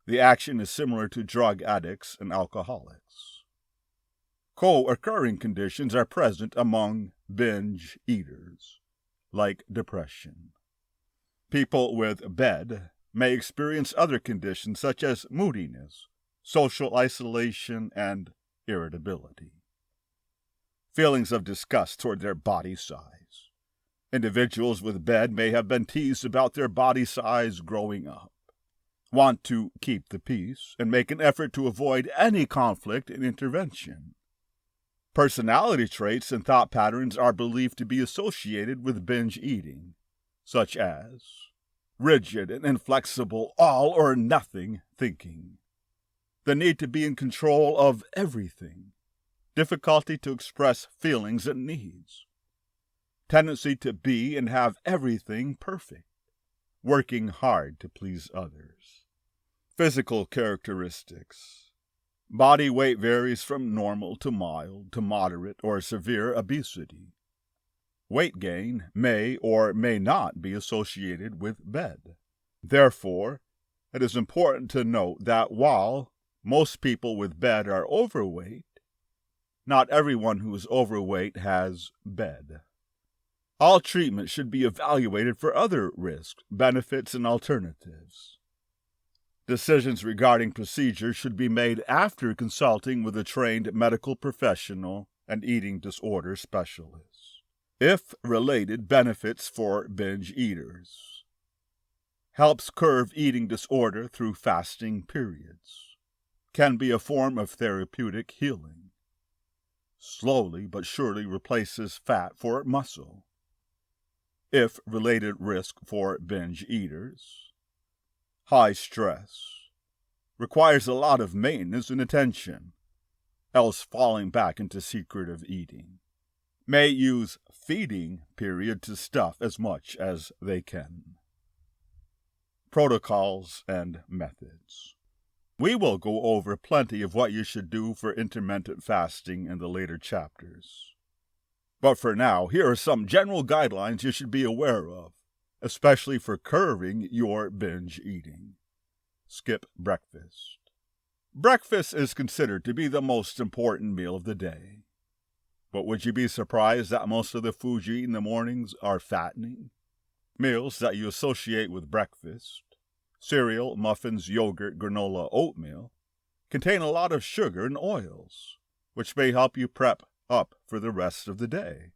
The action is similar to drug addicts and alcoholics. Co-occurring conditions are present among binge eaters, like depression. People with BED may experience other conditions such as moodiness, social isolation, and irritability. Feelings of disgust toward their body size. Individuals with BED may have been teased about their body size growing up, want to keep the peace, and make an effort to avoid any conflict and intervention. Personality traits and thought patterns are believed to be associated with binge eating, such as rigid and inflexible all-or-nothing thinking, the need to be in control of everything, difficulty to express feelings and needs, tendency to be and have everything perfect, working hard to please others. Physical characteristics. Body weight varies from normal to mild to moderate or severe obesity. Weight gain may or may not be associated with BED. Therefore, it is important to note that while most people with BED are overweight, not everyone who is overweight has BED. All treatment should be evaluated for other risks, benefits, and alternatives. Decisions regarding procedures should be made after consulting with a trained medical professional and eating disorder specialist. If related benefits for binge eaters. Helps curb eating disorder through fasting periods. Can be a form of therapeutic healing. Slowly but surely replaces fat for muscle. If related risk for binge eaters. High stress. Requires a lot of maintenance and attention, else falling back into secretive eating. May use feeding period to stuff as much as they can. Protocols and methods. We will go over plenty of what you should do for intermittent fasting in the later chapters. But for now, here are some general guidelines you should be aware of, especially for curbing your binge eating. Skip breakfast. Breakfast is considered to be the most important meal of the day. But would you be surprised that most of the foods you eat in the mornings are fattening? Meals that you associate with breakfast, cereal, muffins, yogurt, granola, oatmeal, contain a lot of sugar and oils, which may help you prep up for the rest of the day.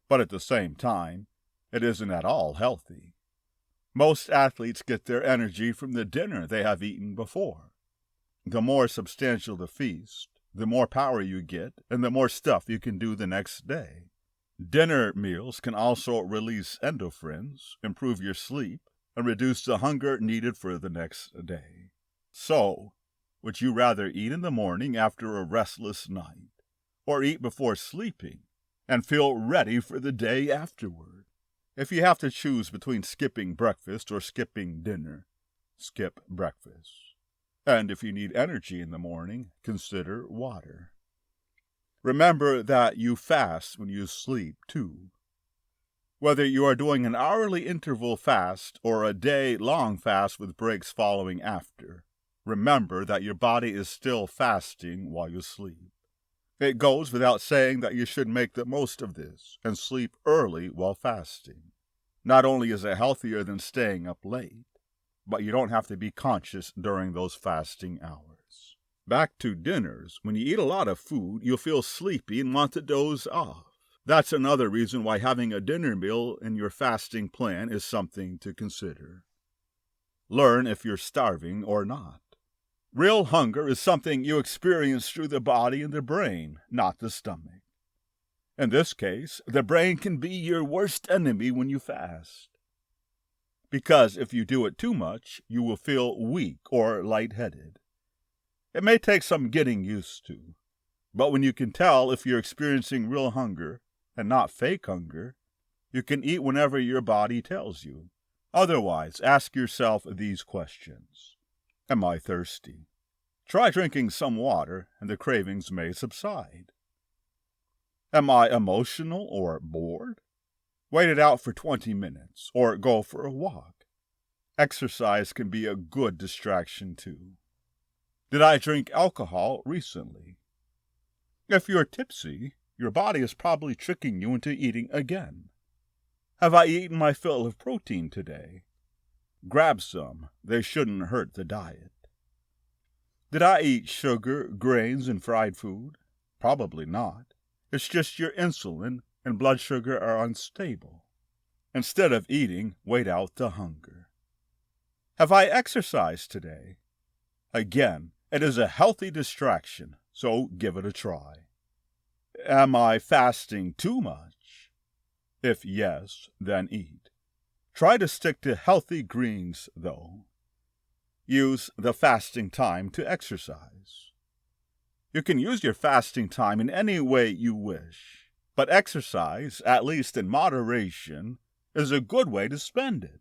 But at the same time, it isn't at all healthy. Most athletes get their energy from the dinner they have eaten before. The more substantial the feast, the more power you get, and the more stuff you can do the next day. Dinner meals can also release endorphins, improve your sleep, and reduce the hunger needed for the next day. So, would you rather eat in the morning after a restless night, or eat before sleeping, and feel ready for the day afterward? If you have to choose between skipping breakfast or skipping dinner, skip breakfast. And if you need energy in the morning, consider water. Remember that you fast when you sleep, too. Whether you are doing an hourly interval fast or a day-long fast with breaks following after, remember that your body is still fasting while you sleep. It goes without saying that you should make the most of this and sleep early while fasting. Not only is it healthier than staying up late, but you don't have to be conscious during those fasting hours. Back to dinners. When you eat a lot of food, you'll feel sleepy and want to doze off. That's another reason why having a dinner meal in your fasting plan is something to consider. Learn if you're starving or not. Real hunger is something you experience through the body and the brain, not the stomach. In this case, the brain can be your worst enemy when you fast. Because if you do it too much, you will feel weak or lightheaded. It may take some getting used to, but when you can tell if you're experiencing real hunger and not fake hunger, you can eat whenever your body tells you. Otherwise, ask yourself these questions. Am I thirsty? Try drinking some water, and the cravings may subside. Am I emotional or bored? Wait it out for 20 minutes, or go for a walk. Exercise can be a good distraction, too. Did I drink alcohol recently? If you're tipsy, your body is probably tricking you into eating again. Have I eaten my fill of protein today? Grab some. They shouldn't hurt the diet. Did I eat sugar, grains, and fried food? Probably not. It's just your insulin and blood sugar are unstable. Instead of eating, wait out the hunger. Have I exercised today? Again, it is a healthy distraction, so give it a try. Am I fasting too much? If yes, then eat. Try to stick to healthy greens, though. Use the fasting time to exercise. You can use your fasting time in any way you wish, but exercise, at least in moderation, is a good way to spend it.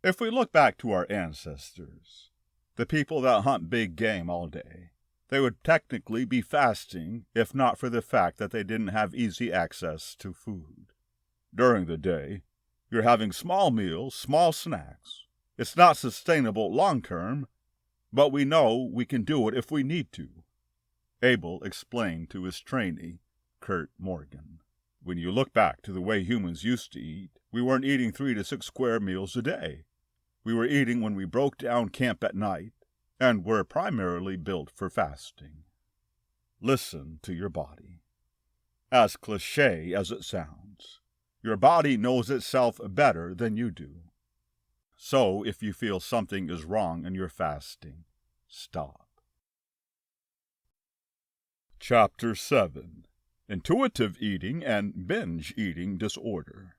If we look back to our ancestors, the people that hunt big game all day, they would technically be fasting if not for the fact that they didn't have easy access to food. During the day, you're having small meals, small snacks. It's not sustainable long-term, but we know we can do it if we need to. Abel explained to his trainee, Kurt Morgan. When you look back to the way humans used to eat, we weren't eating 3 to 6 square meals a day. We were eating when we broke down camp at night, and were primarily built for fasting. Listen to your body. As cliché as it sounds, your body knows itself better than you do. So, if you feel something is wrong in your fasting, stop. Chapter 7. Intuitive Eating and Binge Eating Disorder.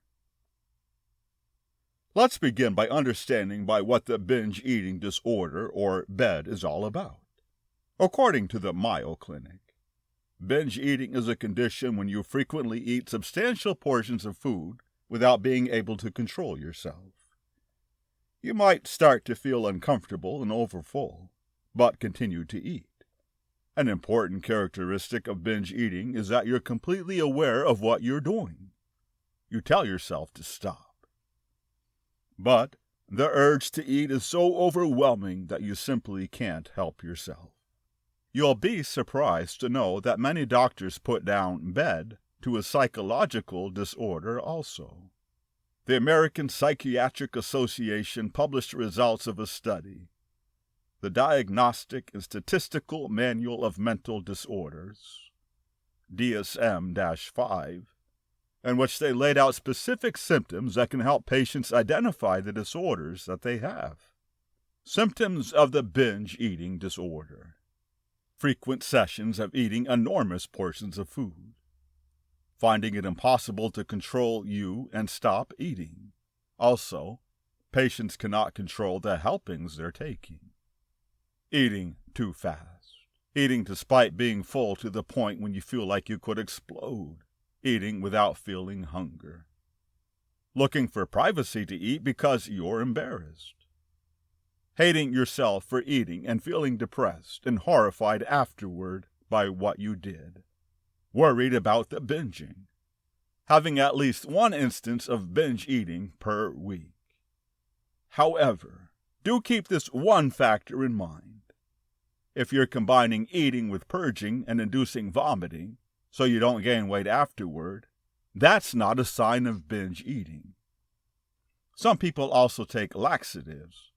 Let's begin by understanding what the binge eating disorder, or BED, is all about. According to the Mayo Clinic, binge eating is a condition when you frequently eat substantial portions of food without being able to control yourself. You might start to feel uncomfortable and overfull, but continue to eat. An important characteristic of binge eating is that you're completely aware of what you're doing. You tell yourself to stop. But the urge to eat is so overwhelming that you simply can't help yourself. You'll be surprised to know that many doctors put down BED to a psychological disorder also. The American Psychiatric Association published results of a study, the Diagnostic and Statistical Manual of Mental Disorders, DSM-5, in which they laid out specific symptoms that can help patients identify the disorders that they have. Symptoms of the binge eating disorder: frequent sessions of eating enormous portions of food, finding it impossible to control you and stop eating. Also, patients cannot control the helpings they're taking. Eating too fast. Eating despite being full to the point when you feel like you could explode. Eating without feeling hunger. Looking for privacy to eat because you're embarrassed. Hating yourself for eating and feeling depressed and horrified afterward by what you did. Worried about the binging. Having at least one instance of binge eating per week. However, do keep this one factor in mind. If you're combining eating with purging and inducing vomiting, so you don't gain weight afterward, that's not a sign of binge eating. Some people also take laxatives,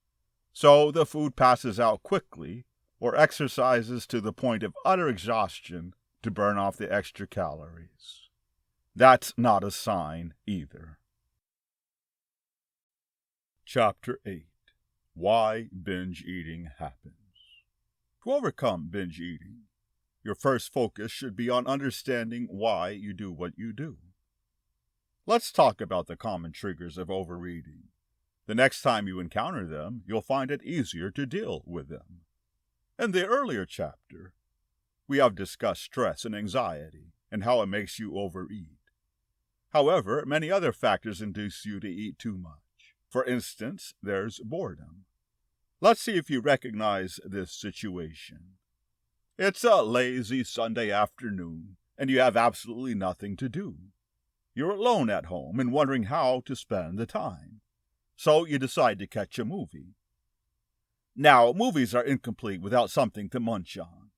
so the food passes out quickly or exercises to the point of utter exhaustion to burn off the extra calories. That's not a sign either. Chapter 8. Why Binge Eating Happens. To overcome binge eating, your first focus should be on understanding why you do what you do. Let's talk about the common triggers of overeating. The next time you encounter them, you'll find it easier to deal with them. In the earlier chapter, we have discussed stress and anxiety and how it makes you overeat. However, many other factors induce you to eat too much. For instance, there's boredom. Let's see if you recognize this situation. It's a lazy Sunday afternoon, and you have absolutely nothing to do. You're alone at home and wondering how to spend the time. So you decide to catch a movie. Now, movies are incomplete without something to munch on.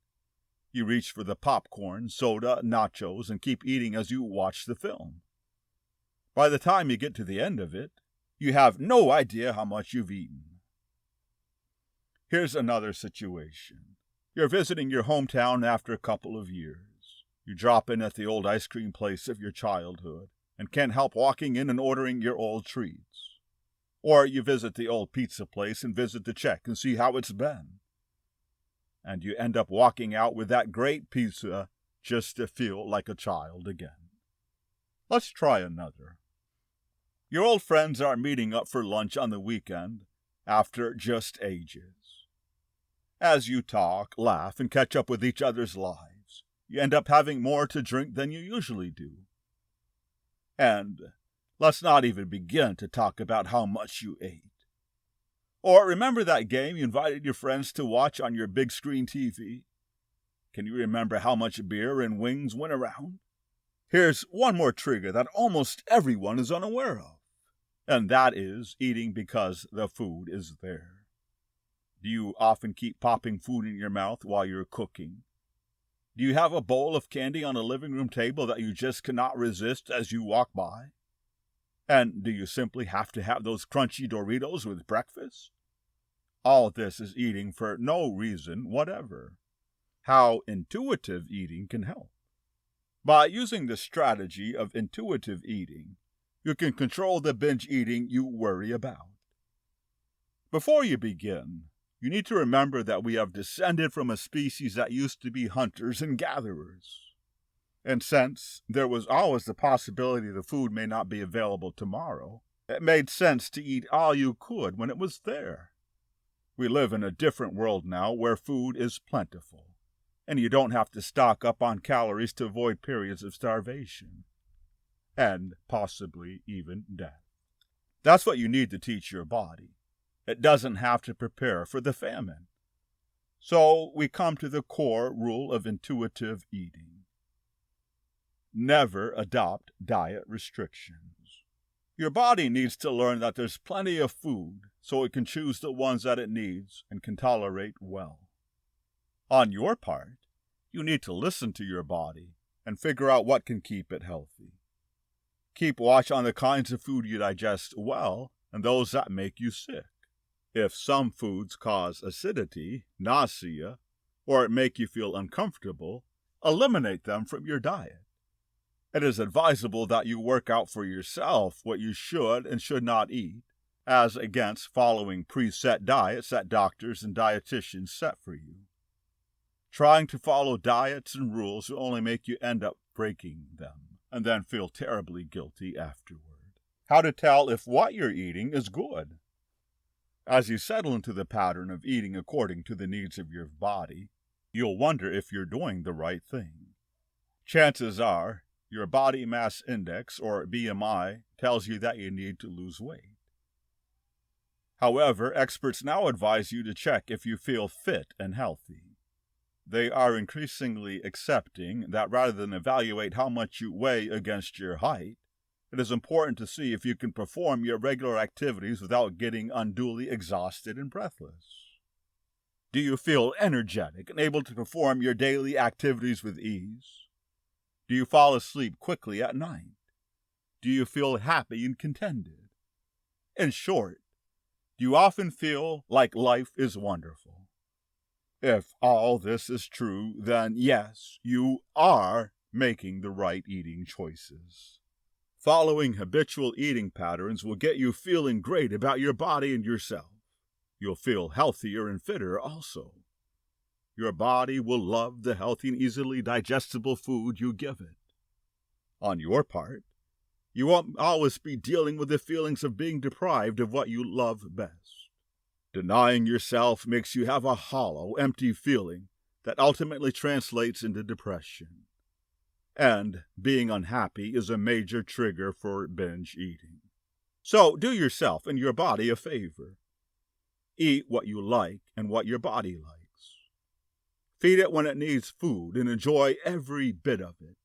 You reach for the popcorn, soda, nachos, and keep eating as you watch the film. By the time you get to the end of it, you have no idea how much you've eaten. Here's another situation. You're visiting your hometown after a couple of years. You drop in at the old ice cream place of your childhood and can't help walking in and ordering your old treats. Or you visit the old pizza place and visit to check and see how it's been. And you end up walking out with that great pizza just to feel like a child again. Let's try another. Your old friends are meeting up for lunch on the weekend after just ages. As you talk, laugh, and catch up with each other's lives, you end up having more to drink than you usually do. And let's not even begin to talk about how much you ate. Or remember that game you invited your friends to watch on your big screen TV? Can you remember how much beer and wings went around? Here's one more trigger that almost everyone is unaware of, and that is eating because the food is there. Do you often keep popping food in your mouth while you're cooking? Do you have a bowl of candy on a living room table that you just cannot resist as you walk by? And do you simply have to have those crunchy Doritos with breakfast? All this is eating for no reason whatever. How intuitive eating can help. By using the strategy of intuitive eating, you can control the binge eating you worry about. Before you begin, you need to remember that we have descended from a species that used to be hunters and gatherers. And since there was always the possibility the food may not be available tomorrow, it made sense to eat all you could when it was there. We live in a different world now where food is plentiful, and you don't have to stock up on calories to avoid periods of starvation, and possibly even death. That's what you need to teach your body. It doesn't have to prepare for the famine. So we come to the core rule of intuitive eating. Never adopt diet restrictions. Your body needs to learn that there's plenty of food so it can choose the ones that it needs and can tolerate well. On your part, you need to listen to your body and figure out what can keep it healthy. Keep watch on the kinds of food you digest well and those that make you sick. If some foods cause acidity, nausea, or make you feel uncomfortable, eliminate them from your diet. It is advisable that you work out for yourself what you should and should not eat, as against following preset diets that doctors and dietitians set for you. Trying to follow diets and rules will only make you end up breaking them, and then feel terribly guilty afterward. How to tell if what you're eating is good? As you settle into the pattern of eating according to the needs of your body, you'll wonder if you're doing the right thing. Chances are, your body mass index, or BMI, tells you that you need to lose weight. However, experts now advise you to check if you feel fit and healthy. They are increasingly accepting that rather than evaluate how much you weigh against your height, it is important to see if you can perform your regular activities without getting unduly exhausted and breathless. Do you feel energetic and able to perform your daily activities with ease? Do you fall asleep quickly at night? Do you feel happy and contented? In short, do you often feel like life is wonderful? If all this is true, then yes, you are making the right eating choices. Following habitual eating patterns will get you feeling great about your body and yourself. You'll feel healthier and fitter also. Your body will love the healthy and easily digestible food you give it. On your part, you won't always be dealing with the feelings of being deprived of what you love best. Denying yourself makes you have a hollow, empty feeling that ultimately translates into depression. And being unhappy is a major trigger for binge eating. So do yourself and your body a favor. Eat what you like and what your body likes. Feed it when it needs food and enjoy every bit of it.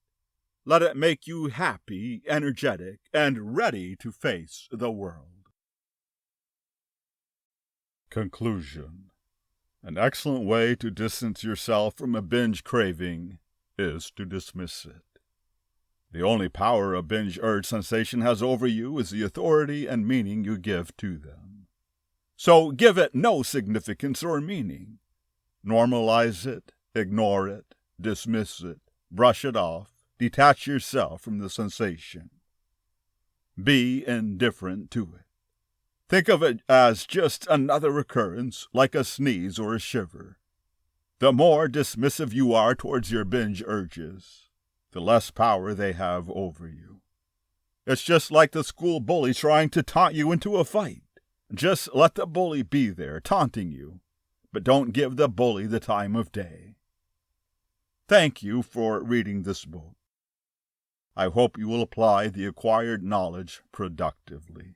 Let it make you happy, energetic, and ready to face the world. Conclusion. An excellent way to distance yourself from a binge craving is to dismiss it. The only power a binge urge sensation has over you is the authority and meaning you give to them. So give it no significance or meaning. Normalize it, ignore it, dismiss it, brush it off, detach yourself from the sensation. Be indifferent to it. Think of it as just another occurrence, like a sneeze or a shiver. The more dismissive you are towards your binge urges, the less power they have over you. It's just like the school bully trying to taunt you into a fight. Just let the bully be there, taunting you, but don't give the bully the time of day. Thank you for reading this book. I hope you will apply the acquired knowledge productively.